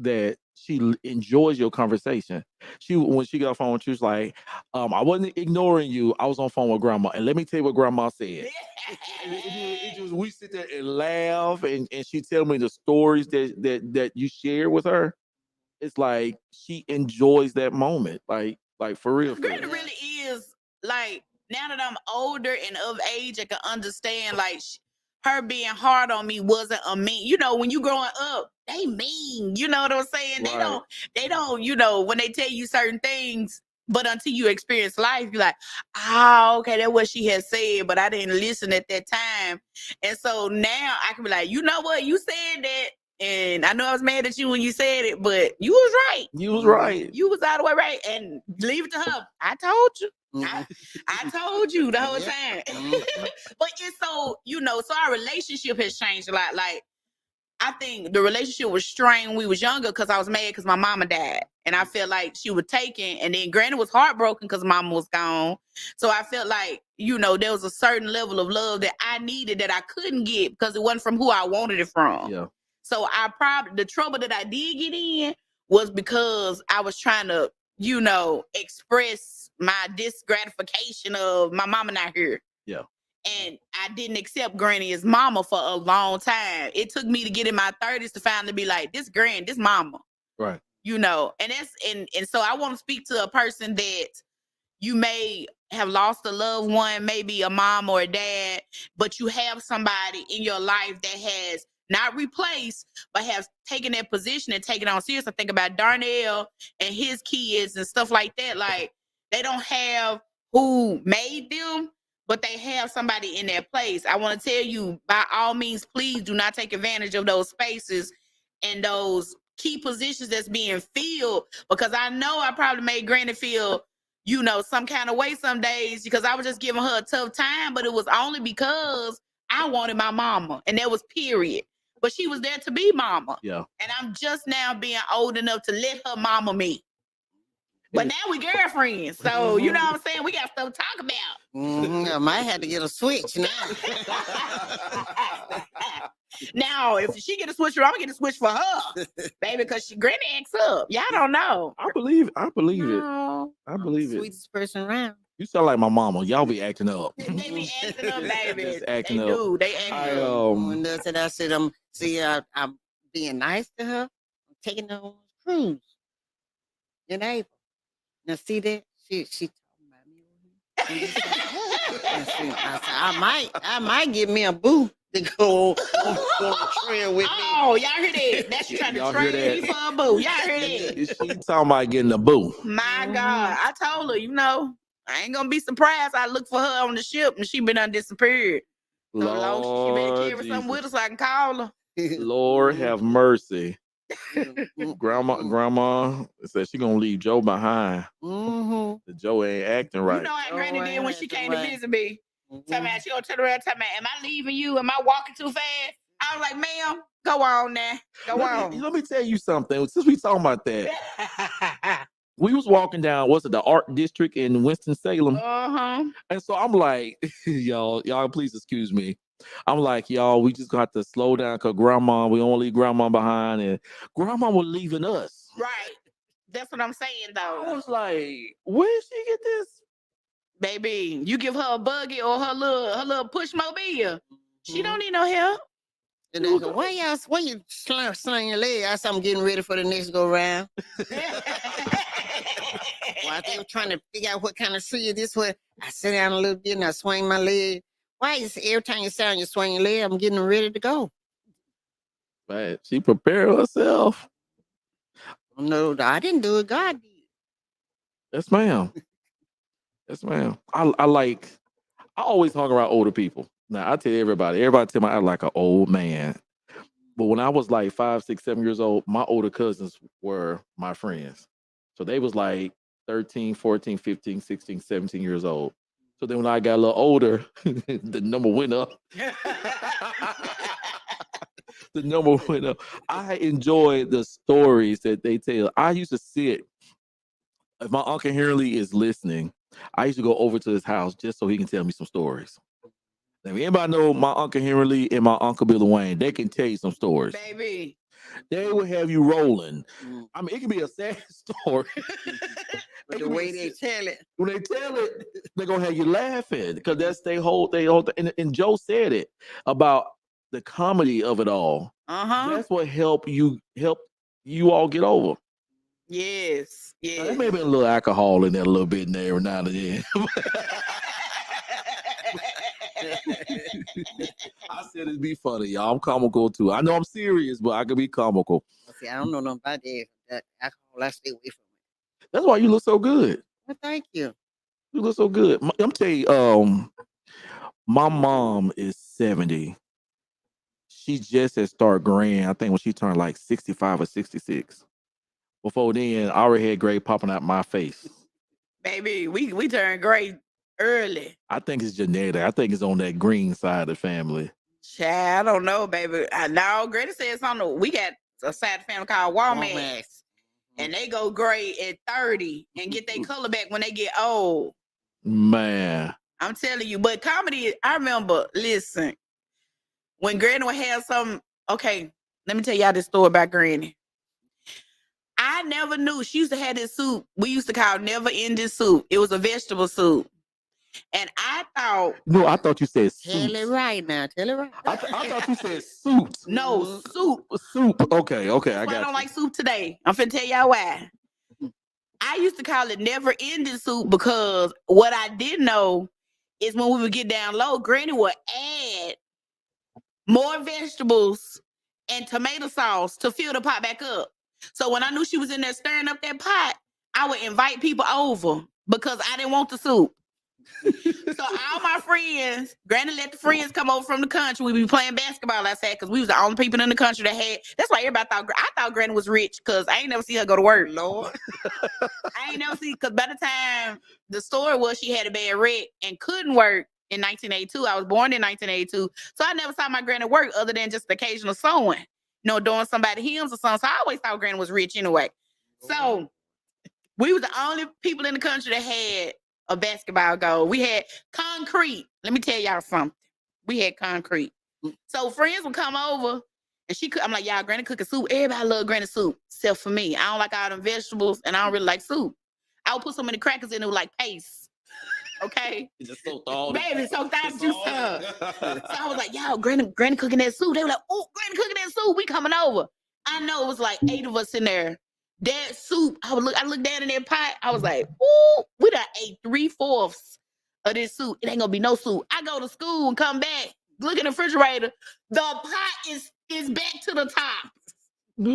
[SPEAKER 1] that she enjoys your conversation. When she got on phone with you, she's like, I wasn't ignoring you. I was on phone with grandma, and let me tell you what grandma said. We sit there and laugh, and she tell me the stories that you share with her. It's like she enjoys that moment, like for real.
[SPEAKER 2] Granny really is like, now that I'm older and of age, I can understand like her being hard on me wasn't a mean. When you growing up, they mean. You know what I'm saying?
[SPEAKER 1] Right.
[SPEAKER 2] They don't. When they tell you certain things, but until you experience life, you're like, okay, that's what she had said, but I didn't listen at that time. And so now I can be like, you know what, you said that. And I know I was mad at you when you said it, but you was right.
[SPEAKER 1] You was right.
[SPEAKER 2] You was all the way right. And leave it to her. I told you. I told you the whole time. But it's so, so our relationship has changed a lot. Like, I think the relationship was strained when we was younger because I was mad because my mama died. And I felt like she was taken. And then Granny was heartbroken because mama was gone. So I felt like, there was a certain level of love that I needed that I couldn't get because it wasn't from who I wanted it from.
[SPEAKER 1] Yeah.
[SPEAKER 2] So the trouble that I did get in was because I was trying to, express my disgratification of my mama not here.
[SPEAKER 1] Yeah.
[SPEAKER 2] And I didn't accept Granny as mama for a long time. It took me to get in my 30s to finally be like, this Granny, this mama.
[SPEAKER 1] Right.
[SPEAKER 2] And that's and so I want to speak to a person that you may have lost a loved one, maybe a mom or a dad, but you have somebody in your life that has not replaced, but have taken that position and taken it on serious. I think about Darnell and his kids and stuff like that. Like, they don't have who made them, but they have somebody in their place. I want to tell you, by all means, please do not take advantage of those spaces and those key positions that's being filled, because I know I probably made Granny feel some kind of way some days because I was just giving her a tough time, but it was only because I wanted my mama, and that was period. But she was there to be mama.
[SPEAKER 1] Yeah.
[SPEAKER 2] And I'm just now being old enough to let her mama me. But now we girlfriends. So, you know what I'm saying? We got stuff to talk about.
[SPEAKER 3] I might have to get a switch now.
[SPEAKER 2] Now, if she get a switch, I'm gonna get a switch for her, baby, because Granny acts up. Y'all don't know.
[SPEAKER 1] I believe it. I believe it.
[SPEAKER 3] Sweetest person around.
[SPEAKER 1] You sound like my mama. Y'all be acting up.
[SPEAKER 2] They be acting up, baby.
[SPEAKER 1] Just acting
[SPEAKER 2] they
[SPEAKER 1] up.
[SPEAKER 2] do. They acting up.
[SPEAKER 3] And I said, I'm being nice to her. I'm taking her on a cruise in April. Now see that? She talking about me. I said, I might give me a boo to go on the trail with me.
[SPEAKER 2] Oh, y'all hear that? That's you trying to trade me for a boo. Y'all hear that?
[SPEAKER 1] She talking about getting a boo.
[SPEAKER 2] My God. I told her, I ain't gonna be surprised. I look for her on the ship and she been disappeared. So long she better carry something with her so I can call her.
[SPEAKER 1] Lord have mercy. Grandma said she gonna leave Joe behind. Joe ain't acting right.
[SPEAKER 2] You know how Granny did when she came to visit me. Tell me, she gonna turn around and tell me, am I leaving you? Am I walking too fast? I was like, ma'am, go on now. Go on.
[SPEAKER 1] Let me tell you something. Since we talking about that, we was walking down, the art district in Winston-Salem? And so I'm like, y'all please excuse me. I'm like, y'all, we just got to slow down because grandma, we don't leave grandma behind, and grandma was leaving us.
[SPEAKER 2] Right. That's what I'm saying, though.
[SPEAKER 1] I was like, where did she get this?
[SPEAKER 2] Baby, you give her a buggy or her little push mobile. She don't need no help.
[SPEAKER 3] And they go, why you slang your leg? I said, I'm getting ready for the next go round. While they were trying to figure out what kind of tree this was, I sit down a little bit and I swing my leg. Why is every time you sound you swing your leg, I'm getting ready to go.
[SPEAKER 1] Right. She prepared herself.
[SPEAKER 3] No, I didn't do it. God did.
[SPEAKER 1] Yes, ma'am. Yes, ma'am. I always hung around older people. Now I tell everybody tell me I like an old man. But when I was like 5, 6, 7 years old, my older cousins were my friends. So they was like 13, 14, 15, 16, 17 years old. So then when I got a little older, the number went up. The number went up. I enjoy the stories that they tell. I used to sit, if my Uncle Henry is listening, I used to go over to his house just so he can tell me some stories. If anybody know my Uncle Henry and my Uncle Billy Wayne, they can tell you some stories.
[SPEAKER 2] Baby.
[SPEAKER 1] They will have you rolling. I mean, it can be a sad story.
[SPEAKER 3] But the way they tell it.
[SPEAKER 1] When they tell it, they're gonna have you laughing because that's they whole and Joe said it about the comedy of it all. That's what help you all get over.
[SPEAKER 2] Yes.
[SPEAKER 1] Now,
[SPEAKER 2] Yes.
[SPEAKER 1] there may be a little alcohol in there, a little bit in there every now and then. I said it'd be funny, y'all. I'm comical too. I know I'm serious, but I can be comical.
[SPEAKER 3] See, I don't know nothing about that alcohol. I stay away from it.
[SPEAKER 1] That's why you look so good.
[SPEAKER 3] Well, thank you.
[SPEAKER 1] You look so good. I'm tell you, my mom is 70. She just had started graying, I think when she turned like 65 or 66. Before then, I already had gray popping out my face.
[SPEAKER 2] Baby, we turned gray early.
[SPEAKER 1] I think it's genetic. I think it's on that green side of the family.
[SPEAKER 2] Child, I don't know, baby. No, Greta says something. We got a side of the family called Walmart. And they go gray at 30 and get their color back when they get old.
[SPEAKER 1] Man.
[SPEAKER 2] I'm telling you. But comedy, I remember, listen, when Granny would have some, okay, let me tell y'all this story about Granny. I never knew. She used to have this soup we used to call never ending soup. It was a vegetable soup. And I thought.
[SPEAKER 1] No, I thought you said soup.
[SPEAKER 3] Tell it right now. Tell it right.
[SPEAKER 1] I thought you said soup.
[SPEAKER 2] No, soup.
[SPEAKER 1] Soup. Okay, I got
[SPEAKER 2] I don't like soup today. I'm finna tell y'all why. I used to call it never ending soup because what I didn't know is when we would get down low, Granny would add more vegetables and tomato sauce to fill the pot back up. So when I knew she was in there stirring up that pot, I would invite people over because I didn't want the soup. So all my friends, Granny let the friends come over from the country. We be playing basketball outside because we was the only people in the country that had. That's why everybody thought Granny was rich because I ain't never see her go to work. Lord, I ain't never see because by the time the story was she had a bad wreck and couldn't work in 1982. I was born in 1982, so I never saw my Granny work other than just occasional sewing, doing somebody hymns or something. So I always thought Granny was rich anyway. So we was the only people in the country that had a basketball goal. We had concrete. Let me tell y'all something. We had concrete. So friends would come over and I'm like, y'all, Granny cooking soup. Everybody love Granny soup except for me. I don't like all them vegetables and I don't really like soup. I would put so many crackers in it like paste. Okay?
[SPEAKER 1] It just soaked all
[SPEAKER 2] Baby, soaked all the juice up. So I was like, y'all, Granny cooking that soup. They were like, oh, Granny cooking that soup. We coming over. I know it was like 8 of us in there. That soup, I looked down in that pot. I was like, ooh, we done ate 3/4 of this soup. It ain't gonna be no soup. I go to school and come back, look in the refrigerator. The pot is back to the top. So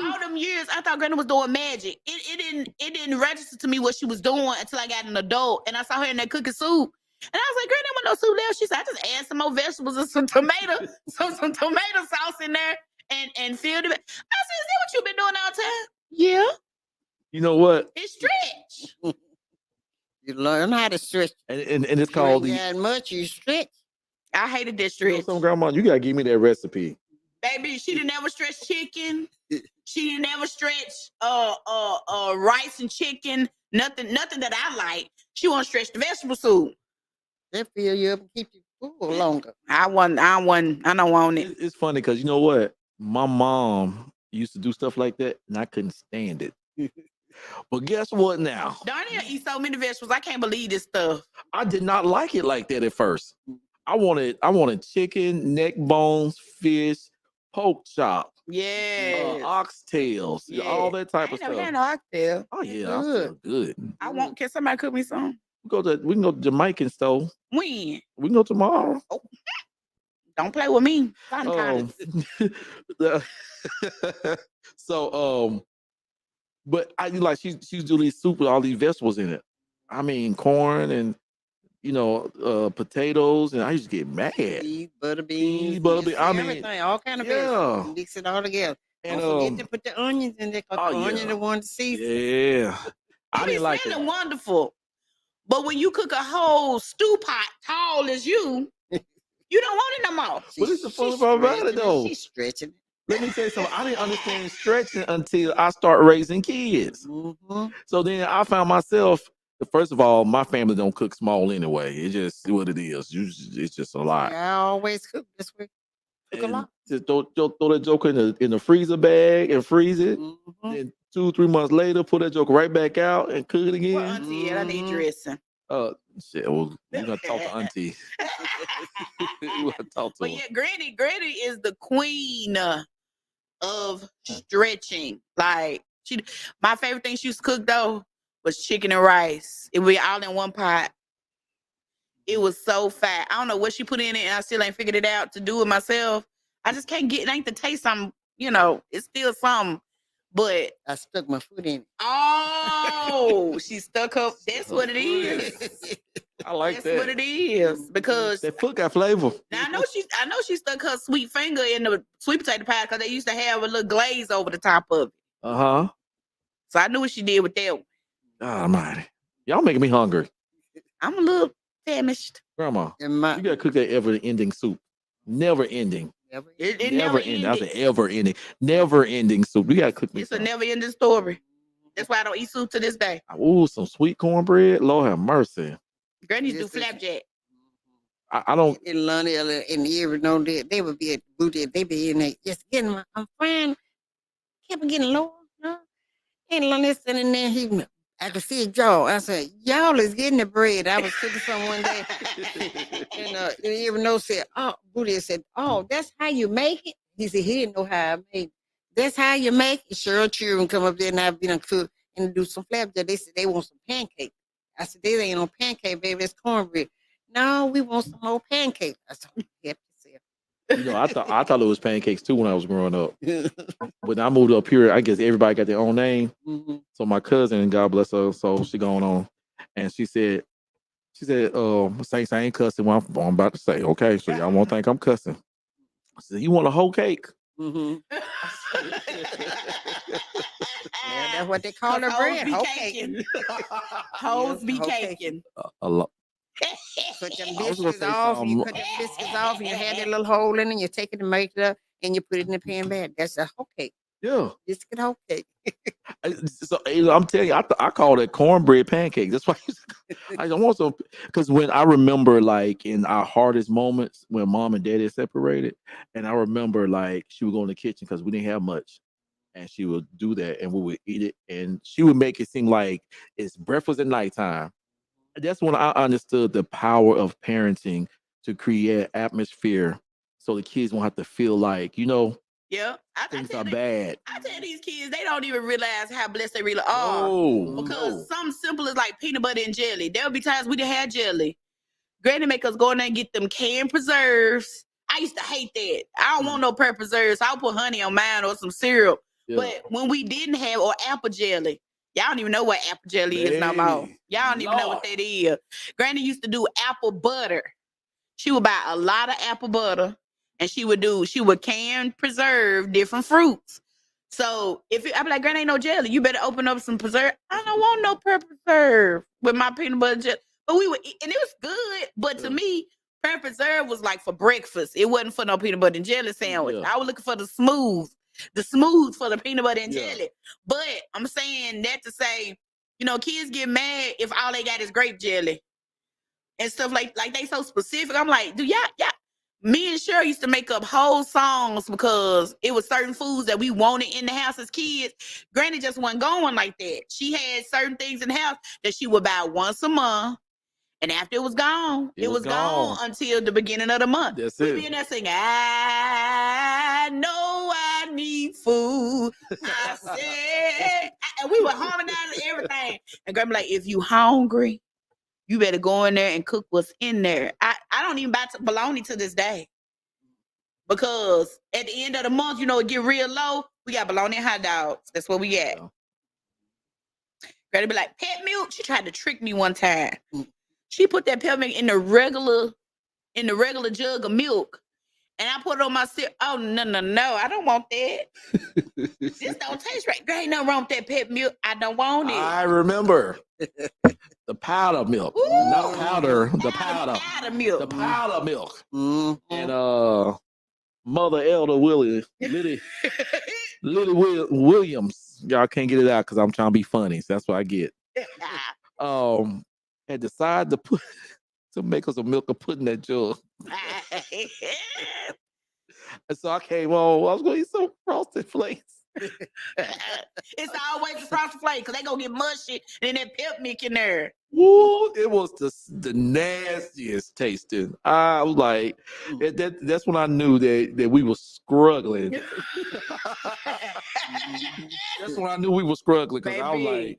[SPEAKER 2] all them years, I thought Granny was doing magic. It didn't register to me what she was doing until I got an adult and I saw her in there cooking soup. And I was like, Granny, I want no soup left. She said, I just add some more vegetables and some tomato sauce in there. And filled it. I said, is that what you've been doing all the time? Yeah.
[SPEAKER 1] You know what?
[SPEAKER 2] It's stretch.
[SPEAKER 3] You learn how to stretch.
[SPEAKER 1] And it's called
[SPEAKER 3] you ain't much, you stretch.
[SPEAKER 2] I hated that stretch.
[SPEAKER 1] Some grandma, you gotta give me that recipe.
[SPEAKER 2] Baby, she didn't ever stretch chicken. She didn't ever stretch rice and chicken. Nothing that I like. She won't stretch the vegetable soup.
[SPEAKER 3] That fill you up and keep you full longer.
[SPEAKER 2] I don't want it.
[SPEAKER 1] It's funny because you know what? My mom used to do stuff like that, and I couldn't stand it. But guess what now?
[SPEAKER 2] Darnell eat so many vegetables. I can't believe this stuff.
[SPEAKER 1] I did not like it like that at first. I wanted chicken, neck bones, fish, pork chop, oxtails, all that type of stuff. I never
[SPEAKER 2] had no oxtail.
[SPEAKER 1] Oh yeah, that's so good.
[SPEAKER 2] Can somebody cook me some?
[SPEAKER 1] We can go to Jamaican store.
[SPEAKER 2] When?
[SPEAKER 1] We can go tomorrow.
[SPEAKER 2] Oh. Don't play with me.
[SPEAKER 1] So but I like she's doing these soup with all these vegetables in it. I mean corn and potatoes, and I used to get mad.
[SPEAKER 3] Butter beans,
[SPEAKER 1] I mean
[SPEAKER 3] everything, all kind of vegetables. Mix it all together. And don't forget to put the onions in there because the onions are the ones to season.
[SPEAKER 1] Yeah. I
[SPEAKER 2] It be
[SPEAKER 1] didn't like
[SPEAKER 2] smelling
[SPEAKER 1] it.
[SPEAKER 2] wonderful. But when you cook a whole stew pot tall as you don't want it no more.
[SPEAKER 1] What is the fun part about it, though?
[SPEAKER 3] She's stretching.
[SPEAKER 1] Let me tell you something. I didn't understand stretching until I started raising kids.
[SPEAKER 3] Mm-hmm.
[SPEAKER 1] So then I found myself. First of all, my family don't cook small anyway. It's just what it is. It's just a lot.
[SPEAKER 3] I always cook this way. Cook a
[SPEAKER 1] And
[SPEAKER 3] lot.
[SPEAKER 1] just throw that joker in the freezer bag and freeze it.
[SPEAKER 3] Mm-hmm.
[SPEAKER 1] Then 2-3 months later, pull that joker right back out and cook it
[SPEAKER 2] Well,
[SPEAKER 1] again.
[SPEAKER 2] auntie, I need dressing.
[SPEAKER 1] Shit. Well, we're gonna talk to auntie. We're gonna talk to
[SPEAKER 2] But
[SPEAKER 1] her.
[SPEAKER 2] yeah, Granny is the queen of stretching. Like my favorite thing she used to cook though was chicken and rice. It would be all in one pot. It was so fat. I don't know what she put in it, and I still ain't figured it out to do it myself. I just can't get it. Ain't the taste. It's still something. But
[SPEAKER 3] I stuck my foot in it.
[SPEAKER 2] oh, she stuck up. That's what it is.
[SPEAKER 1] I like
[SPEAKER 2] That's
[SPEAKER 1] that.
[SPEAKER 2] what it is. Because
[SPEAKER 1] That foot got flavor.
[SPEAKER 2] now I know she stuck her sweet finger in the sweet potato pie because they used to have a little glaze over the top of it.
[SPEAKER 1] Uh-huh.
[SPEAKER 2] So I knew what she did with that one.
[SPEAKER 1] Almighty. Y'all making me hungry.
[SPEAKER 2] I'm a little famished.
[SPEAKER 1] Grandma,
[SPEAKER 3] And my
[SPEAKER 1] you gotta cook that ever-ending soup. Never ending.
[SPEAKER 2] It
[SPEAKER 1] Never ending. I said ever ending. Never ending soup. You gotta cook me
[SPEAKER 2] It's a
[SPEAKER 1] some.
[SPEAKER 2] never ending story. That's why I don't eat soup to this day.
[SPEAKER 1] Ooh, some sweet cornbread. Lord have mercy.
[SPEAKER 2] Granny do
[SPEAKER 3] This is-
[SPEAKER 2] flapjack.
[SPEAKER 1] I don't.
[SPEAKER 3] in London and every no they would be at the booty. They be in there just getting my I'm fine. Kept getting lower. No. And London sitting there, I could see his jaw. I said, y'all is getting the bread. I was cooking some one day. And even though said, oh, Booty said, oh, that's how you make it. He said he didn't know how I made it. That's how you make it. Cheryl children come up there and I've been a cook and do some flapjack. They said they want some pancake. I said, they ain't no pancake, baby. It's cornbread. No, we want some more pancake. I said, help yourself.
[SPEAKER 1] I thought it was pancakes too when I was growing up. When I moved up here, I guess everybody got their own name.
[SPEAKER 3] Mm-hmm.
[SPEAKER 1] So my cousin, God bless her, so she going on, and she said, say I ain't cussing what I'm about to say. Okay, so y'all won't think I'm cussing. I said, you want a whole cake?
[SPEAKER 3] Mm-hmm. Yeah, that's what they call the bread.
[SPEAKER 2] Be
[SPEAKER 3] Okay.
[SPEAKER 2] caking. Hoes be
[SPEAKER 3] Yes, okay.
[SPEAKER 2] caking.
[SPEAKER 1] A lot.
[SPEAKER 3] Cut them
[SPEAKER 1] I was gonna
[SPEAKER 3] biscuits
[SPEAKER 1] say
[SPEAKER 3] off. You
[SPEAKER 1] something.
[SPEAKER 3] cut them biscuits off, and you had that little hole in it. You take it and make it up, and you put it in the pan bag. That's a whole cake.
[SPEAKER 1] Yeah.
[SPEAKER 3] Biscuit whole cake.
[SPEAKER 1] So I'm telling you, I call it cornbread pancake. That's why I don't want some. Because when I remember, like in our hardest moments when mom and daddy separated, and I remember like she would go in the kitchen because we didn't have much, and she would do that, and we would eat it, and she would make it seem like it's breakfast at nighttime. That's when I understood the power of parenting to create atmosphere so the kids won't have to feel like
[SPEAKER 2] Yeah.
[SPEAKER 1] things are bad.
[SPEAKER 2] I tell these kids, they don't even realize how blessed they really are.
[SPEAKER 1] Oh,
[SPEAKER 2] Because something simple as like peanut butter and jelly. There'll be times we didn't have jelly. Granny make us go in there and get them canned preserves. I used to hate that. I don't want no preserves. I'll put honey on mine or some syrup.
[SPEAKER 1] Yeah.
[SPEAKER 2] But when we didn't have, or apple jelly, y'all don't even know what apple jelly is no more.
[SPEAKER 1] Baby,
[SPEAKER 2] Y'all don't even know what that is. Granny used to do apple butter. She would buy a lot of apple butter, and she would can preserve different fruits. So I'd be like, Granny, ain't no jelly. You better open up some preserve. I don't want no preserve with my peanut butter jelly. But we would eat, and it was good. But to me, preserve was like for breakfast. It wasn't for no peanut butter and jelly sandwich.
[SPEAKER 1] Yeah.
[SPEAKER 2] I was looking for the smooth for the peanut butter and
[SPEAKER 1] Yeah.
[SPEAKER 2] jelly. But I'm saying that to say, kids get mad if all they got is grape jelly and stuff like they so specific. I'm like, do y'all? Me and Cheryl used to make up whole songs because it was certain foods that we wanted in the house as kids. Granny just wasn't going like that. She had certain things in the house that she would buy once a month. And after it was gone, it was gone until the beginning of the month.
[SPEAKER 1] That's
[SPEAKER 2] We'd
[SPEAKER 1] it.
[SPEAKER 2] be in there singing, I know I need food. I said, and we were harmonizing everything. And Grandma like, if you hungry, you better go in there and cook what's in there. I don't even buy bologna to this day. Because at the end of the month, it get real low. We got bologna and hot dogs. That's what we got.
[SPEAKER 1] Yeah.
[SPEAKER 2] Granny be like, pet milk? She tried to trick me one time. She put that peppermint in the regular jug of milk, And I put it on my cereal. Oh, no. I don't want that. This don't taste right. There ain't nothing wrong with that pet milk. I don't want it.
[SPEAKER 1] I remember the powder milk.
[SPEAKER 2] Ooh.
[SPEAKER 1] Not powder, the powder.
[SPEAKER 2] Powder milk.
[SPEAKER 1] The powder milk.
[SPEAKER 3] Mhm.
[SPEAKER 1] And Mother Elder Lily Williams. Y'all can't get it out because I'm trying to be funny. So that's what I get. Had decided to make us a milk and put in that jug. And so I came on. I was going to eat some frosted flakes.
[SPEAKER 2] It's always the frosted flakes because they gonna get mushy and that pep milk in there.
[SPEAKER 1] Woo, it was the nastiest tasting. I was like, that's when I knew that we were struggling. That's when I knew we were struggling because I was like,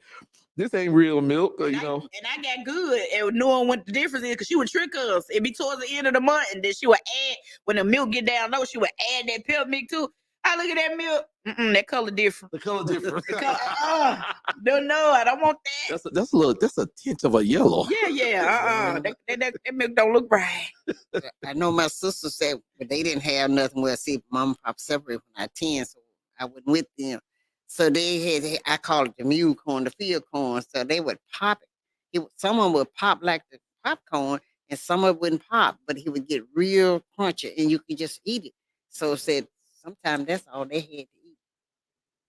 [SPEAKER 1] this ain't real milk, you know.
[SPEAKER 2] And I got good at knowing what the difference is because she would trick us. It'd be towards the end of the month, and then she would add, when the milk get down low, she would add that pep milk too. I look at that milk, that color different.
[SPEAKER 1] The color different.
[SPEAKER 2] No, I don't want that.
[SPEAKER 1] That's a tint of a yellow.
[SPEAKER 2] Yeah. That milk don't look right.
[SPEAKER 3] I know my sister said, but they didn't have nothing. Well, see, mom and pop separated when I was 10, so I wasn't with them. So they had, I call it the mule corn, the field corn. So they would pop it. Some of them would pop like the popcorn, and some of it wouldn't pop, but he would get real crunchy, and you could just eat it. So said sometimes that's all they had to eat.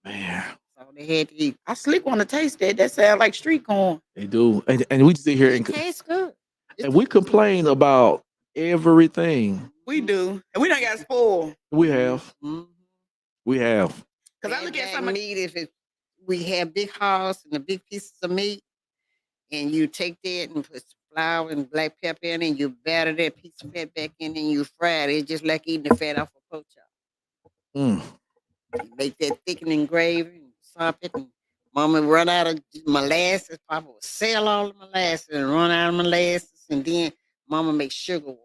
[SPEAKER 1] Man,
[SPEAKER 3] that's all they had to eat.
[SPEAKER 2] I sleep on the taste that. That sounds like street corn.
[SPEAKER 1] They do, and we sit here and
[SPEAKER 3] tastes good.
[SPEAKER 1] And we complain about everything.
[SPEAKER 2] We do, and we don't got spoiled.
[SPEAKER 1] We have.
[SPEAKER 3] Mm-hmm.
[SPEAKER 1] We have.
[SPEAKER 2] Because I look at some
[SPEAKER 3] meat. If we have big hogs and the big pieces of meat, and you take that and put flour and black pepper in, and you batter that piece of fat back in, and you fry it. It's just like eating the fat off a pork chop. You make that thickening gravy and sop it. And Mama run out of molasses. Papa would sell all the molasses and run out of molasses, and then Mama make sugar water.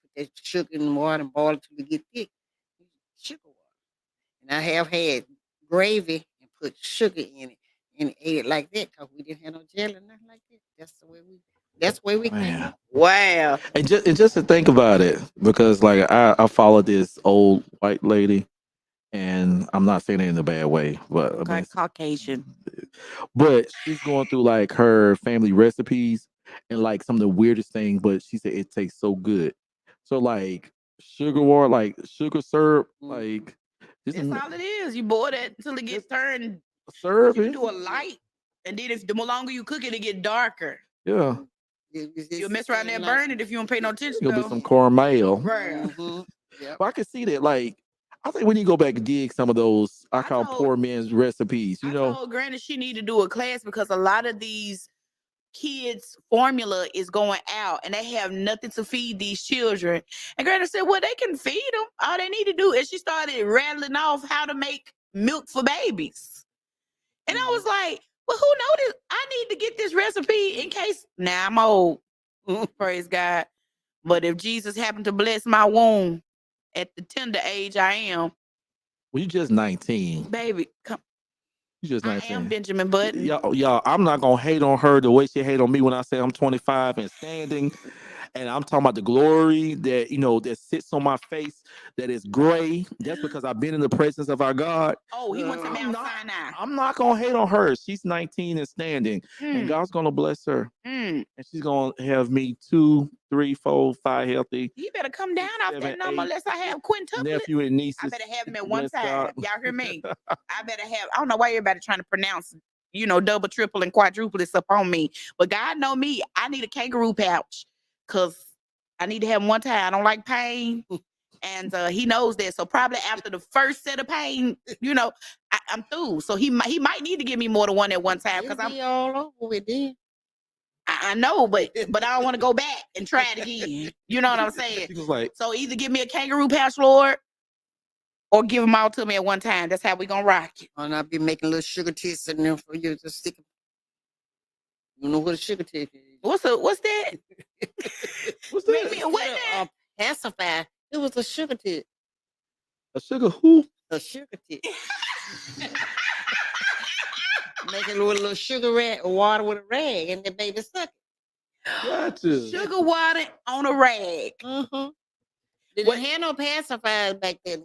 [SPEAKER 3] Put that sugar in the water and boil it till it get thick. Sugar water. And I have had gravy and put sugar in it and ate it like that because we didn't have no jelly, nothing like that. That's the way we came up.
[SPEAKER 2] Wow.
[SPEAKER 1] And just to think about it, because like I followed this old white lady, and I'm not saying it in a bad way, but
[SPEAKER 2] okay, I mean, Caucasian.
[SPEAKER 1] But she's going through like her family recipes and like some of the weirdest things, but she said it tastes so good. So like sugar water, like sugar syrup, like
[SPEAKER 2] that's all it is. You boil it until it gets turned.
[SPEAKER 1] Syrup.
[SPEAKER 2] You do a light, and then if the more longer you cook it, it get darker.
[SPEAKER 1] Yeah.
[SPEAKER 2] You'll mess around there and burn it if you don't pay no attention.
[SPEAKER 1] It'll be some caramel.
[SPEAKER 2] Right.
[SPEAKER 3] Yep.
[SPEAKER 1] But I can see that. Like, I think we need to go back and dig some of those I call poor men's recipes. You know,
[SPEAKER 2] Granny, she need to do a class because a lot of these kids' formula is going out and they have nothing to feed these children. And Granny said, well, they can feed them. All they need to do is she started rattling off how to make milk for babies. And I was like, well, who noticed? I need to get this recipe in case. Now I'm old. Praise God. But if Jesus happened to bless my womb at the tender age I am.
[SPEAKER 1] Well, you just 19.
[SPEAKER 2] Baby, come.
[SPEAKER 1] You just 19.
[SPEAKER 2] I am Benjamin Button.
[SPEAKER 1] Y'all, I'm not going to hate on her the way she hate on me when I say I'm 25 and standing. And I'm talking about the glory that, that sits on my face, that is gray. That's because I've been in the presence of our God.
[SPEAKER 2] Oh, he went to Mount Sinai.
[SPEAKER 1] I'm not going to hate on her. She's 19 and standing. And God's going to bless her. And she's going to have me 2, 3, 4, 5 healthy.
[SPEAKER 2] You better come down off that number unless I have quintuplets.
[SPEAKER 1] Nephew and nieces.
[SPEAKER 2] I better have them at one time. God. Y'all hear me? I better have, I don't know why everybody trying to pronounce, double, triple, and quadruplets up on me. But God know me. I need a kangaroo pouch. Because I need to have one time. I don't like pain. And he knows that. So probably after the first set of pain, I'm through. So he might need to give me more than one at one time. Because I'm
[SPEAKER 3] all over with it.
[SPEAKER 2] I know, but I don't want to go back and try it again. You know what I'm saying? So either give me a kangaroo pouch, Lord, or give them all to me at one time. That's how we going to rock it.
[SPEAKER 3] And I'll be making little sugar tits in there for you to stick. You know what a sugar tit is?
[SPEAKER 2] What's that?
[SPEAKER 1] What's that?
[SPEAKER 2] What that?
[SPEAKER 3] Pacifier. It was a sugar tit.
[SPEAKER 1] A sugar who?
[SPEAKER 3] A sugar tit. Making a little sugar water with a rag and the baby suck it.
[SPEAKER 1] Gotcha.
[SPEAKER 2] Sugar water on a rag.
[SPEAKER 3] Mm-hmm. Didn't have no pacifiers back then.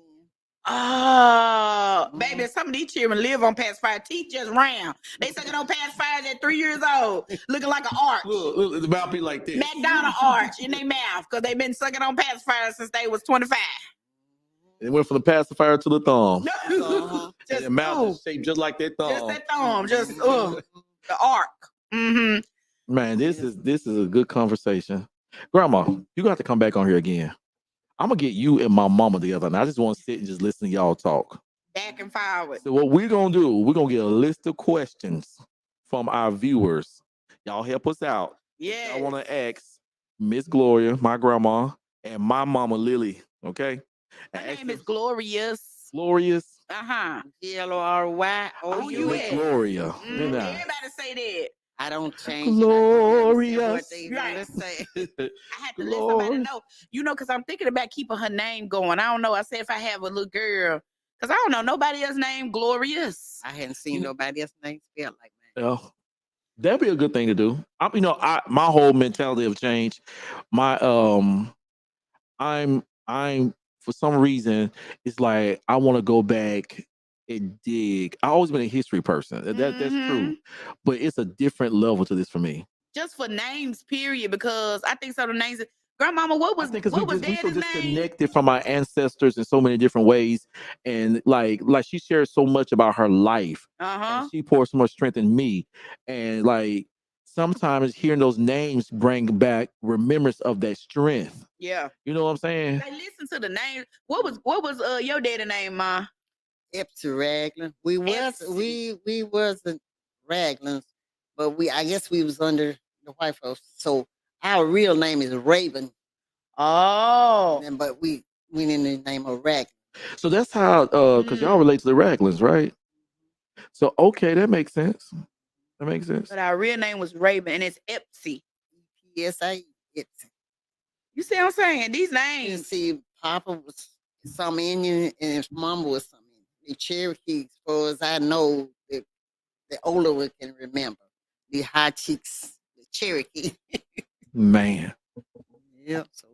[SPEAKER 2] Oh, baby, some of these children live on pacifier. Teeth just round. They sucking on pacifiers at 3 years old, looking like an arch.
[SPEAKER 1] Look, the mouth be like this.
[SPEAKER 2] McDonald arch in their mouth because they've been sucking on pacifiers since they was 25.
[SPEAKER 1] It went from the pacifier to the thumb.
[SPEAKER 2] Just,
[SPEAKER 1] And the mouth is shaped just like that thumb.
[SPEAKER 2] Just that thumb. Just the arc. Mm-hmm.
[SPEAKER 1] Man, this is a good conversation. Grandma, you got to come back on here again. I'm gonna get you and my mama together, and I just want to sit and just listen to y'all talk.
[SPEAKER 2] Back and forward.
[SPEAKER 1] So what we're gonna do, we're gonna get a list of questions from our viewers. Y'all help us out.
[SPEAKER 2] Yeah.
[SPEAKER 1] I want to ask Miss Gloria, my grandma, and my mama Lily. Okay.
[SPEAKER 2] Her name is Glorious.
[SPEAKER 1] Glorious.
[SPEAKER 3] Glory.
[SPEAKER 1] Gloria.
[SPEAKER 2] Everybody say that.
[SPEAKER 3] I don't change.
[SPEAKER 1] Glorious.
[SPEAKER 2] Right. I had to let somebody know. You know, because I'm thinking about keeping her name going. I don't know. I said if I have a little girl, because I don't know nobody else named Glorious.
[SPEAKER 3] I hadn't seen nobody else name spelled like that.
[SPEAKER 1] Yeah. That'd be a good thing to do. My whole mentality have changed. I'm for some reason it's like I want to go back and dig. I always been a history person. That's true, but it's a different level to this for me.
[SPEAKER 2] Just for names, period. Because I think some of the names. Grandmama, what was
[SPEAKER 1] we
[SPEAKER 2] Daddy's
[SPEAKER 1] so
[SPEAKER 2] name?
[SPEAKER 1] disconnected from our ancestors in so many different ways, and like she shares so much about her life. And she pours so much strength in me, and like sometimes hearing those names bring back remembrance of that strength.
[SPEAKER 2] Yeah,
[SPEAKER 1] you know what I'm saying.
[SPEAKER 2] They listen to the name. What was your daddy name, Ma?
[SPEAKER 3] Epsy Raglan. We wasn't Raglins, but I guess we was under the white folks. So our real name is Raven.
[SPEAKER 2] Oh.
[SPEAKER 3] But we in the name of Raglan.
[SPEAKER 1] So that's how because y'all relate to the Raglins, right? So okay, that makes sense. That makes sense.
[SPEAKER 2] But our real name was Raven, and it's Epsy.
[SPEAKER 3] Epsy.
[SPEAKER 2] You see what I'm saying? These names.
[SPEAKER 3] You see, Papa was some Indian and his mama was some Indian. The Cherokees, as far as I know, the older one can remember. The high cheeks, the Cherokee.
[SPEAKER 1] Man.
[SPEAKER 3] Yep. So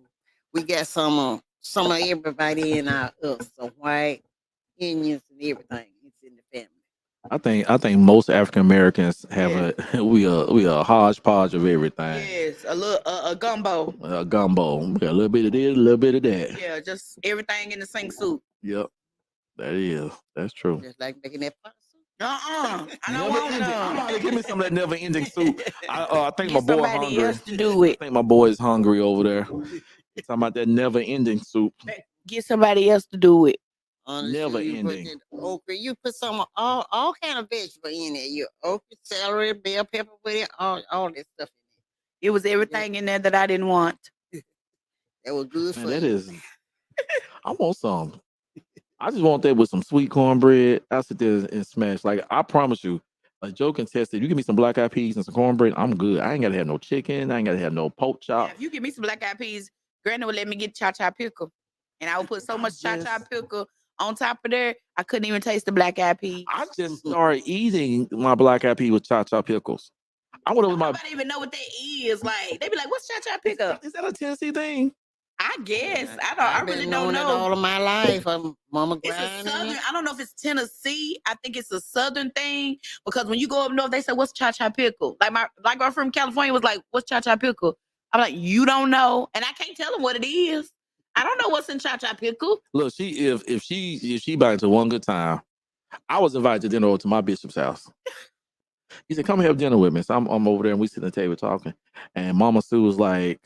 [SPEAKER 3] we got some of everybody in our some white Indians and everything. It's in the family.
[SPEAKER 1] I think most African Americans have we a hodgepodge of everything.
[SPEAKER 2] Yes, a gumbo.
[SPEAKER 1] A gumbo. We got a little bit of this, a little bit of that.
[SPEAKER 2] Yeah, just everything in the sink soup.
[SPEAKER 1] Yep. That's true.
[SPEAKER 3] Just like making that pasta.
[SPEAKER 2] I don't want none.
[SPEAKER 1] Give me some of that never ending soup. I think my boy hungry.
[SPEAKER 2] Else to do it.
[SPEAKER 1] I think my boy is hungry over there. Talking about that never ending soup.
[SPEAKER 2] Get somebody else to do it.
[SPEAKER 3] Honestly,
[SPEAKER 1] never ending.
[SPEAKER 3] Okra, you put some all kind of vegetable in there. Your okra, celery, bell pepper with it, all that stuff in there.
[SPEAKER 2] It was everything in there that I didn't want.
[SPEAKER 3] That was good for
[SPEAKER 1] that
[SPEAKER 3] you.
[SPEAKER 1] is. I want some. I just want that with some sweet cornbread. I sit there and smash. Like I promise you, a Joe can test it. You give me some black eyed peas and some cornbread, I'm good. I ain't gotta have no chicken. I ain't gotta have no pork chop.
[SPEAKER 2] Yeah, if you give me some black eyed peas, Granny would let me get cha-cha pickle. And I would put so much cha-cha pickle on top of there, I couldn't even taste the black eyed peas.
[SPEAKER 1] I just started eating my black eyed pea with cha-cha pickles. I would have my.
[SPEAKER 2] Nobody even know what that is. Like they be like, "What's cha-cha pickle?"
[SPEAKER 1] Is that a Tennessee thing?
[SPEAKER 2] I guess I really don't know.
[SPEAKER 3] All of my life, Mama
[SPEAKER 2] It's
[SPEAKER 3] grinding.
[SPEAKER 2] a southern. I don't know if it's Tennessee. I think it's a southern thing because when you go up north, they say, "What's cha-cha pickle?" Like my friend from California was like, "What's cha-cha pickle?" I'm like, "You don't know," and I can't tell them what it is. I don't know what's in cha-cha pickle.
[SPEAKER 1] Look, if she bought into one good time, I was invited to dinner over to my bishop's house. He said, "Come have dinner with me." So I'm over there and we sit at the table talking. And Mama Sue was like,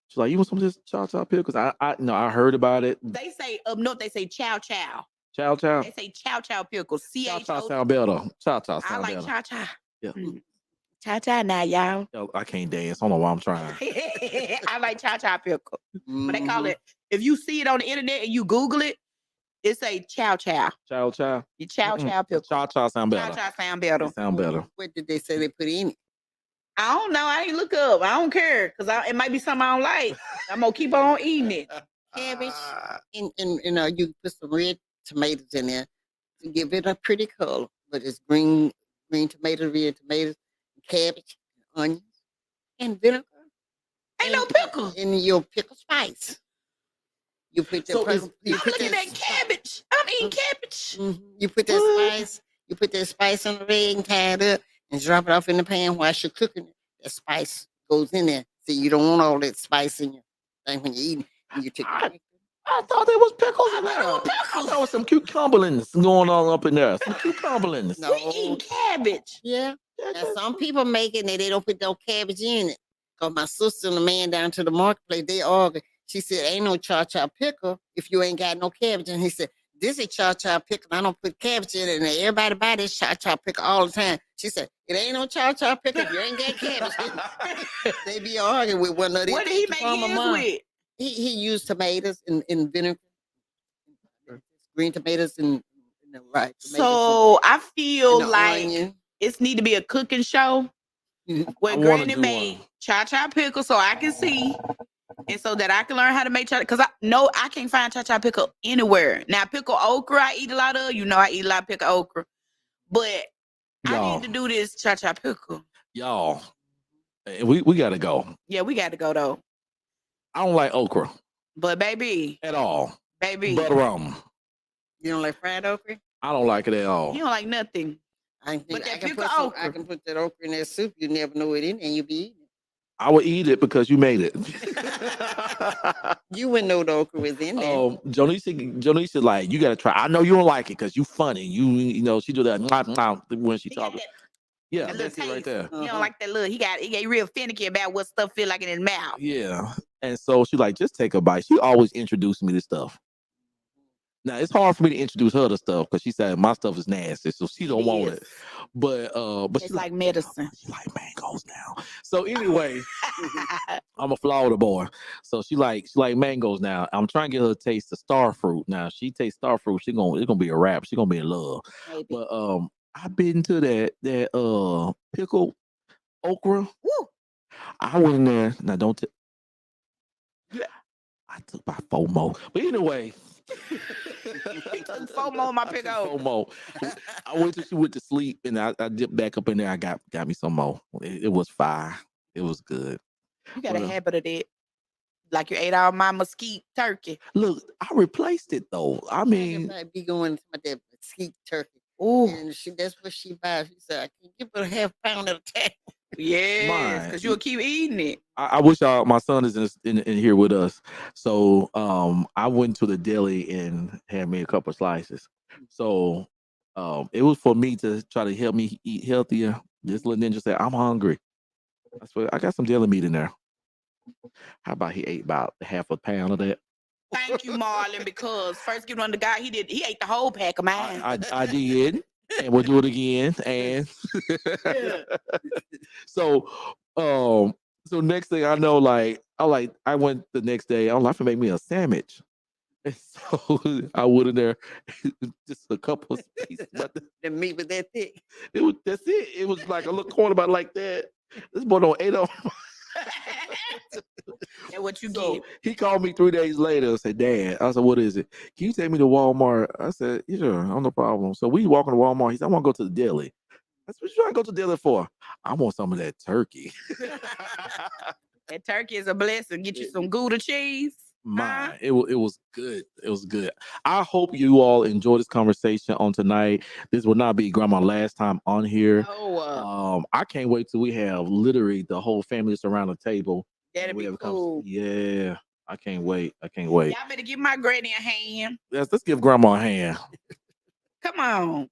[SPEAKER 1] she's like, "You want some of this cha-cha pickles?" I heard about it.
[SPEAKER 2] They say up north, they say chow chow.
[SPEAKER 1] Chow chow.
[SPEAKER 2] They say chow chow pickles.
[SPEAKER 1] Cha-cha sound better. Cha-cha sound
[SPEAKER 2] I like
[SPEAKER 1] better.
[SPEAKER 2] cha-cha.
[SPEAKER 1] Yeah.
[SPEAKER 2] Cha-cha now, y'all.
[SPEAKER 1] I can't dance. I don't know why I'm trying.
[SPEAKER 2] I like cha-cha pickle. But they call it, if you see it on the internet and you Google it, it say chow chow.
[SPEAKER 1] Chow chow.
[SPEAKER 2] You chow chow pickle.
[SPEAKER 1] Cha-cha sound better.
[SPEAKER 2] Cha-cha sound better.
[SPEAKER 1] It sound better.
[SPEAKER 3] What did they say they put in it?
[SPEAKER 2] I don't know. I ain't look up. I don't care because it might be something I don't like. I'm gonna keep on eating it.
[SPEAKER 3] Cabbage, and you put some red tomatoes in there to give it a pretty color. But it's green tomatoes, red tomatoes, cabbage, onions, and vinegar.
[SPEAKER 2] Ain't no pickle.
[SPEAKER 3] And your pickle spice. You put the
[SPEAKER 1] So is
[SPEAKER 3] you
[SPEAKER 2] I'm
[SPEAKER 3] put
[SPEAKER 2] looking
[SPEAKER 3] that
[SPEAKER 2] at cabbage. I'm eating cabbage.
[SPEAKER 3] you put that
[SPEAKER 1] What?
[SPEAKER 3] spice. You put that spice on the red and tie it up and drop it off in the pan while you're cooking it. That spice goes in there. See, you don't want all that spice in your thing when you're eating. And you take
[SPEAKER 1] I,
[SPEAKER 3] it.
[SPEAKER 1] I thought there was pickles in
[SPEAKER 2] I
[SPEAKER 1] there.
[SPEAKER 2] thought there
[SPEAKER 1] I
[SPEAKER 2] was pickles.
[SPEAKER 1] thought there was some cucumberlins going on up in there. Some cucumberlins.
[SPEAKER 3] No.
[SPEAKER 2] We eating cabbage.
[SPEAKER 3] Yeah.
[SPEAKER 1] Yeah,
[SPEAKER 3] Now some people make it and they don't put no cabbage in it. Cause my sister and the man down to the marketplace, they argue. She said, "Ain't no cha-cha pickle if you ain't got no cabbage." And he said, "This is cha-cha pickle. I don't put cabbage in it." And everybody buy this cha-cha pickle all the time. She said, "It ain't no cha-cha pickle if you ain't got cabbage in it." They be arguing with one another.
[SPEAKER 2] What did he make his with?
[SPEAKER 3] He used tomatoes and vinegar, green tomatoes and the right tomatoes
[SPEAKER 2] So I
[SPEAKER 3] and
[SPEAKER 2] feel
[SPEAKER 3] the
[SPEAKER 2] like
[SPEAKER 3] onion.
[SPEAKER 2] it's need to be a cooking show
[SPEAKER 3] Mhm.
[SPEAKER 1] I
[SPEAKER 2] where
[SPEAKER 1] wanna
[SPEAKER 2] Granny
[SPEAKER 1] do
[SPEAKER 2] made
[SPEAKER 1] one.
[SPEAKER 2] cha-cha pickle so I can see and so that I can learn how to make cha-cha. Because I know I can't find cha-cha pickle anywhere. Now, pickle okra, I eat a lot of. You know, I eat a lot of pickle okra. But I
[SPEAKER 1] Y'all,
[SPEAKER 2] need to do this cha-cha pickle.
[SPEAKER 1] y'all, we gotta go.
[SPEAKER 2] Yeah, we got to go, though.
[SPEAKER 1] I don't like okra
[SPEAKER 2] But, baby,
[SPEAKER 1] at all.
[SPEAKER 2] but
[SPEAKER 3] You don't like fried okra?
[SPEAKER 1] I don't like it at all.
[SPEAKER 2] you don't like nothing. But that
[SPEAKER 3] I can
[SPEAKER 2] pickle
[SPEAKER 3] put I
[SPEAKER 2] okra.
[SPEAKER 3] can put that okra in that soup. You never know it in, and you be eating
[SPEAKER 1] I would eat it because you made it.
[SPEAKER 3] it. You wouldn't know the okra was in there.
[SPEAKER 1] Jonisha, like you gotta try. I know you don't like it because you funny. You know she do that when she
[SPEAKER 2] He got
[SPEAKER 1] talks.
[SPEAKER 2] that,
[SPEAKER 1] Yeah,
[SPEAKER 2] that
[SPEAKER 1] that's
[SPEAKER 2] little
[SPEAKER 1] it right
[SPEAKER 2] taste.
[SPEAKER 1] there.
[SPEAKER 2] You don't like that little. He got real finicky about what stuff feel like in his mouth.
[SPEAKER 1] Yeah, and so she like just take a bite. She always introduced me to stuff. Now it's hard for me to introduce her to stuff because she said my stuff is nasty, so she don't want it. But
[SPEAKER 2] It's
[SPEAKER 1] she
[SPEAKER 2] like medicine.
[SPEAKER 1] she like mangoes now. So anyway, I'm a Florida boy. So she like mangoes now. I'm trying to get her to taste the star fruit. Now she tastes star fruit, it's gonna be a wrap. She gonna be in love.
[SPEAKER 2] Maybe.
[SPEAKER 1] But I've been to that pickled okra.
[SPEAKER 2] Woo.
[SPEAKER 1] I went in there. Now don't I took my FOMO. But anyway.
[SPEAKER 2] He took FOMO on my
[SPEAKER 1] I took
[SPEAKER 2] pickle okra.
[SPEAKER 1] FOMO. I went to she went to sleep and I dipped back up in there. I got me some more. It was fire. It was good.
[SPEAKER 2] You got a
[SPEAKER 1] Well,
[SPEAKER 2] habit of that. Like you ate all my mesquite turkey.
[SPEAKER 1] look, I replaced it though. I mean,
[SPEAKER 3] Might be going to that mesquite turkey,
[SPEAKER 2] Ooh,
[SPEAKER 3] and that's what she buys. She said, "I can give her a half pound at a time."
[SPEAKER 2] yes,
[SPEAKER 1] mine.
[SPEAKER 2] because you'll keep eating it.
[SPEAKER 1] I wish my son is in here with us. So I went to the deli and had me a couple of slices. So it was for me to try to help me eat healthier. This little ninja said, I'm hungry. I got some deli meat in there. How about he ate about half a pound of that?
[SPEAKER 2] Thank you, Marlon, because first give one to the guy, he ate the whole pack of mine.
[SPEAKER 1] I did. And we'll do it again. And
[SPEAKER 2] Yeah.
[SPEAKER 1] so so next thing I know, I went the next day, I was like, to make me a sandwich. And so I went in there, just a couple of pieces, but
[SPEAKER 3] The meat was that thick.
[SPEAKER 1] that's it. It was like a little corn about like that. This boy don't ate on.
[SPEAKER 2] And what you
[SPEAKER 1] So
[SPEAKER 2] get?
[SPEAKER 1] he called me 3 days later and said, Dad, I said, what is it? Can you take me to Walmart? I said, yeah, sure, no problem. So we walking to Walmart. He said, I want to go to the deli. I said, what you trying to go to the deli for? I want some of that turkey.
[SPEAKER 2] That turkey is a blessing. Get you some Gouda cheese.
[SPEAKER 1] Mine. It was good. It was good. I hope you all enjoy this conversation on tonight. This will not be Grandma's last time on here.
[SPEAKER 2] Oh,
[SPEAKER 1] I can't wait till we have literally the whole family around the table.
[SPEAKER 2] that'd be cool.
[SPEAKER 1] Yeah, I can't wait. I can't wait.
[SPEAKER 2] Y'all better give my granny a hand.
[SPEAKER 1] Let's give Grandma a hand.
[SPEAKER 2] Come on,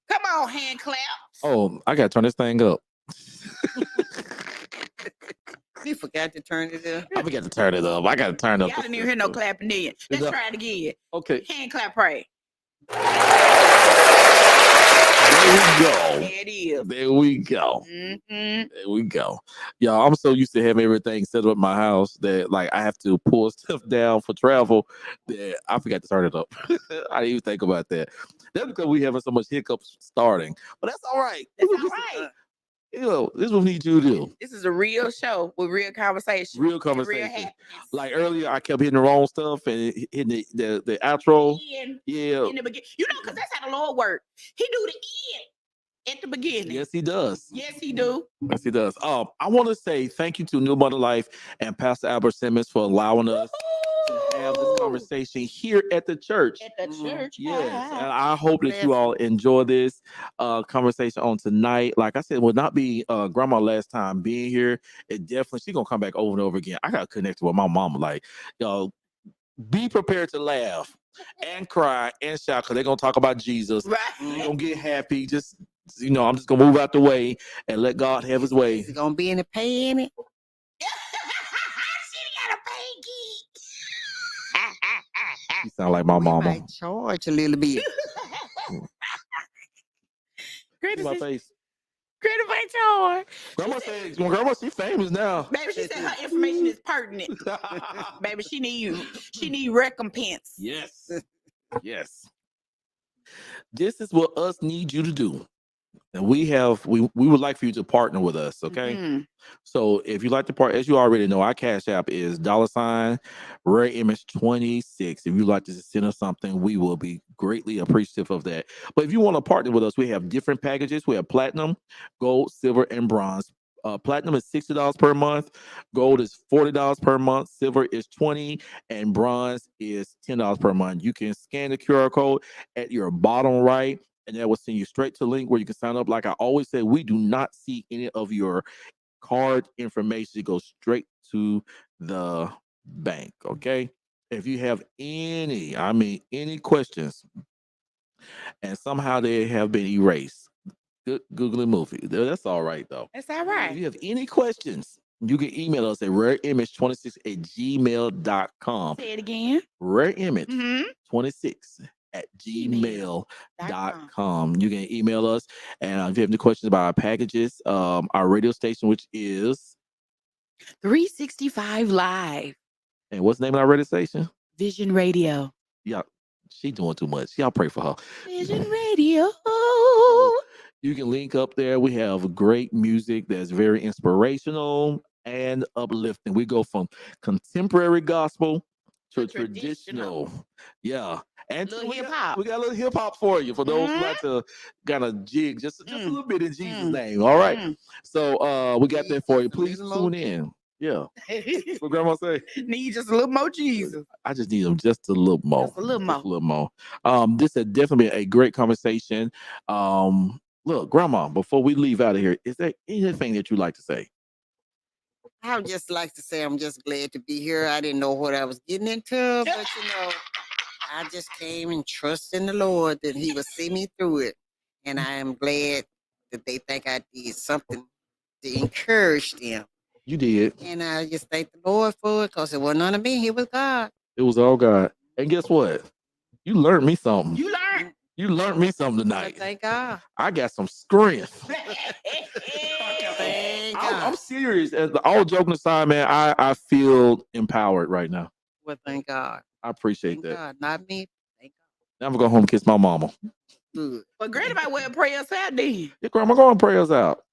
[SPEAKER 2] hand claps.
[SPEAKER 1] Oh, I gotta turn this thing up.
[SPEAKER 3] You forgot to turn it up.
[SPEAKER 1] I forgot to turn it up. I gotta turn up.
[SPEAKER 2] Y'all didn't even hear no clapping in. Let's try it again.
[SPEAKER 1] Okay,
[SPEAKER 2] Hand clap, pray.
[SPEAKER 1] there we go.
[SPEAKER 2] There it is.
[SPEAKER 1] There we go.
[SPEAKER 2] Mm-hmm.
[SPEAKER 1] There we go. Y'all, I'm so used to having everything set up at my house that like I have to pull stuff down for travel that I forgot to turn it up. I didn't even think about that. That's because we having so much hiccups starting. But that's all right.
[SPEAKER 2] That's all right.
[SPEAKER 1] You know, this is what we need you to do.
[SPEAKER 2] This is a real show with real conversation.
[SPEAKER 1] Real
[SPEAKER 2] and
[SPEAKER 1] conversation.
[SPEAKER 2] Real happiness.
[SPEAKER 1] Like earlier, I kept hitting the wrong stuff and hitting the outro. Yeah.
[SPEAKER 2] In the beginning. You know, because that's how the Lord works. He do the end at the beginning.
[SPEAKER 1] Yes, he does.
[SPEAKER 2] Yes, he do.
[SPEAKER 1] Yes, he does. I want to say thank you to New Mother Life and Pastor Albert Simmons for allowing us to have this conversation here at the church.
[SPEAKER 2] At the church.
[SPEAKER 1] Yes, and
[SPEAKER 2] Ah.
[SPEAKER 1] I hope that you all enjoy this conversation on tonight. Like I said, will not be grandma last time being here. It definitely she's gonna come back over and over again. I gotta connect with my mama. Like, be prepared to laugh and cry and shout because they're gonna talk about Jesus.
[SPEAKER 2] Right.
[SPEAKER 1] They're gonna get happy. Just I'm just gonna move out the way and let God have his way.
[SPEAKER 3] Is it gonna be any pay in it?
[SPEAKER 2] She got a pinky.
[SPEAKER 1] She sound like my
[SPEAKER 3] We
[SPEAKER 1] mama.
[SPEAKER 3] might charge a little bit.
[SPEAKER 2] Greta
[SPEAKER 1] My
[SPEAKER 2] said,
[SPEAKER 1] face.
[SPEAKER 2] Greta might charge.
[SPEAKER 1] Grandma said, grandma, she famous now.
[SPEAKER 2] Baby, she said her information is pertinent. Baby, she need recompense.
[SPEAKER 1] Yes. Yes. This is what us need you to do. And we would like for you to partner with us, okay?
[SPEAKER 2] Mhm.
[SPEAKER 1] So if you like to part, as you already know, our cash app is $Rare Image 26. If you'd like to send us something, we will be greatly appreciative of that. But if you want to partner with us, we have different packages. We have platinum, gold, silver, and bronze. Platinum is $60 per month, gold is $40 per month, silver is $20, and bronze is $10 per month. You can scan the QR code at your bottom right, and that will send you straight to the link where you can sign up. Like I always say, we do not see any of your card information. It goes straight to the bank. Okay. If you have any questions, and somehow they have been erased, Google movie. That's all right though.
[SPEAKER 2] That's all
[SPEAKER 1] If
[SPEAKER 2] right.
[SPEAKER 1] you have any questions, you can email us at rareimage26@gmail.com.
[SPEAKER 2] Say it again.
[SPEAKER 1] Rareimage26@gmail.com. You can email us, and if you have any questions about our packages, our radio station, which is
[SPEAKER 2] 365 Live.
[SPEAKER 1] and what's the name of our radio station?
[SPEAKER 2] Vision Radio.
[SPEAKER 1] Yeah, she doing too much. Y'all pray for her.
[SPEAKER 2] Vision Radio.
[SPEAKER 1] You can link up there. We have great music that's very inspirational and uplifting. We go from contemporary gospel to traditional. Yeah. And
[SPEAKER 2] Little
[SPEAKER 1] we got-
[SPEAKER 2] hip-hop.
[SPEAKER 1] We got a little hip hop for you for those who
[SPEAKER 2] Mhm.
[SPEAKER 1] like to kind of jig just a little bit in Jesus'
[SPEAKER 2] Mm.
[SPEAKER 1] name. All right.
[SPEAKER 2] Mm.
[SPEAKER 1] So we got that for you.
[SPEAKER 3] Just a
[SPEAKER 1] Please
[SPEAKER 3] little more
[SPEAKER 1] tune in. Yeah. What grandma say?
[SPEAKER 2] Need just a little more Jesus.
[SPEAKER 1] I just need them just a little more.
[SPEAKER 2] Just a little more.
[SPEAKER 1] Just a little more. This has definitely been a great conversation. Look, grandma, before we leave out of here, is there anything that you'd like to say?
[SPEAKER 3] I would just like to say I'm just glad to be here. I didn't know what I was getting into, but I just came and trust in the Lord that He would see me through it. And I am glad that they think I did something to encourage them.
[SPEAKER 1] You did.
[SPEAKER 3] And I just thank the Lord for it because it wasn't none of me. It was God.
[SPEAKER 1] It was all God. And guess what? You learned me something.
[SPEAKER 2] You learned.
[SPEAKER 1] You learned me something
[SPEAKER 3] I
[SPEAKER 1] tonight.
[SPEAKER 3] thank God.
[SPEAKER 1] I got some strength.
[SPEAKER 3] Thank
[SPEAKER 1] I'm
[SPEAKER 3] God.
[SPEAKER 1] serious. All joking aside, man, I feel empowered right now.
[SPEAKER 3] Well, thank God.
[SPEAKER 1] I appreciate
[SPEAKER 3] Thank
[SPEAKER 1] that.
[SPEAKER 3] God. Not me. Thank
[SPEAKER 1] Now I'm gonna go home and kiss my mama.
[SPEAKER 3] God. Good.
[SPEAKER 2] But great about well pray us out then.
[SPEAKER 1] Yeah, grandma, go and pray us out.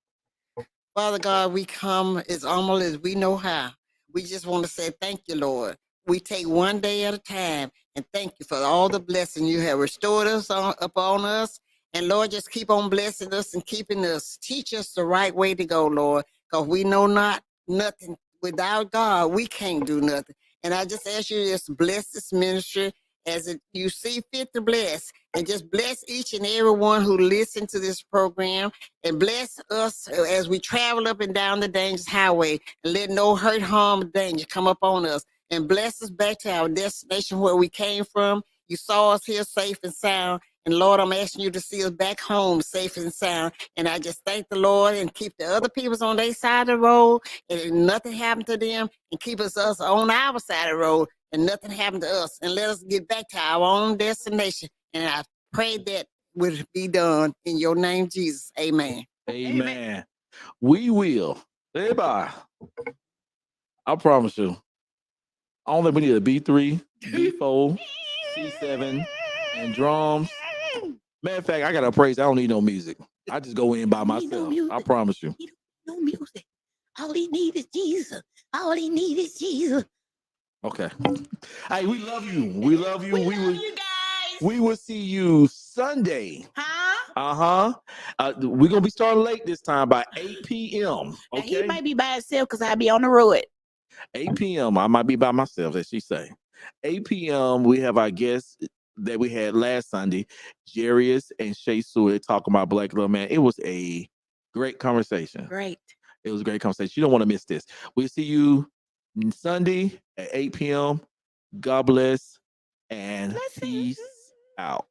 [SPEAKER 3] Father God, we come as humble as we know how. We just want to say thank you, Lord. We take one day at a time and thank you for all the blessing you have restored us upon us. And Lord, just keep on blessing us and keeping us. Teach us the right way to go, Lord, because we know not nothing. Without God, we can't do nothing. And I just ask you to just bless this ministry as you see fit to bless. And just bless each and every one who listens to this program. And bless us as we travel up and down the dangerous highway. And let no hurt, harm, or danger come upon us. And bless us back to our destination where we came from. You saw us here safe and sound. And Lord, I'm asking you to see us back home safe and sound. And I just thank the Lord and keep the other peoples on their side of the road and nothing happened to them, and keep us on our side of the road and nothing happened to us. And let us get back to our own destination. And I pray that would be done in your name, Jesus. Amen.
[SPEAKER 1] Amen. We will. Everybody. I promise you. I don't think we need a B3, B4, C7, and drums. Matter of fact, I got to praise. I don't need no music. I just go in by
[SPEAKER 2] Need no
[SPEAKER 1] myself.
[SPEAKER 2] music.
[SPEAKER 1] I promise you.
[SPEAKER 2] No music. All he need is Jesus. All he need is Jesus.
[SPEAKER 1] Okay. Hey, we love you. We love you.
[SPEAKER 2] We love you guys.
[SPEAKER 1] We will see you Sunday.
[SPEAKER 2] Huh?
[SPEAKER 1] We're gonna be starting late this time by 8 p.m.
[SPEAKER 2] Now, he
[SPEAKER 1] Okay.
[SPEAKER 2] might be by himself because I be on the road.
[SPEAKER 1] 8 p.m. I might be by myself, as she say. 8 p.m. we have our guests that we had last Sunday, Jarius and Shay Seward, talking about Black Love Man. It was a great conversation.
[SPEAKER 2] Great.
[SPEAKER 1] It was a great conversation. You don't want to miss this. We'll see you Sunday at 8 p.m. God bless and
[SPEAKER 2] Blessings.
[SPEAKER 1] peace out.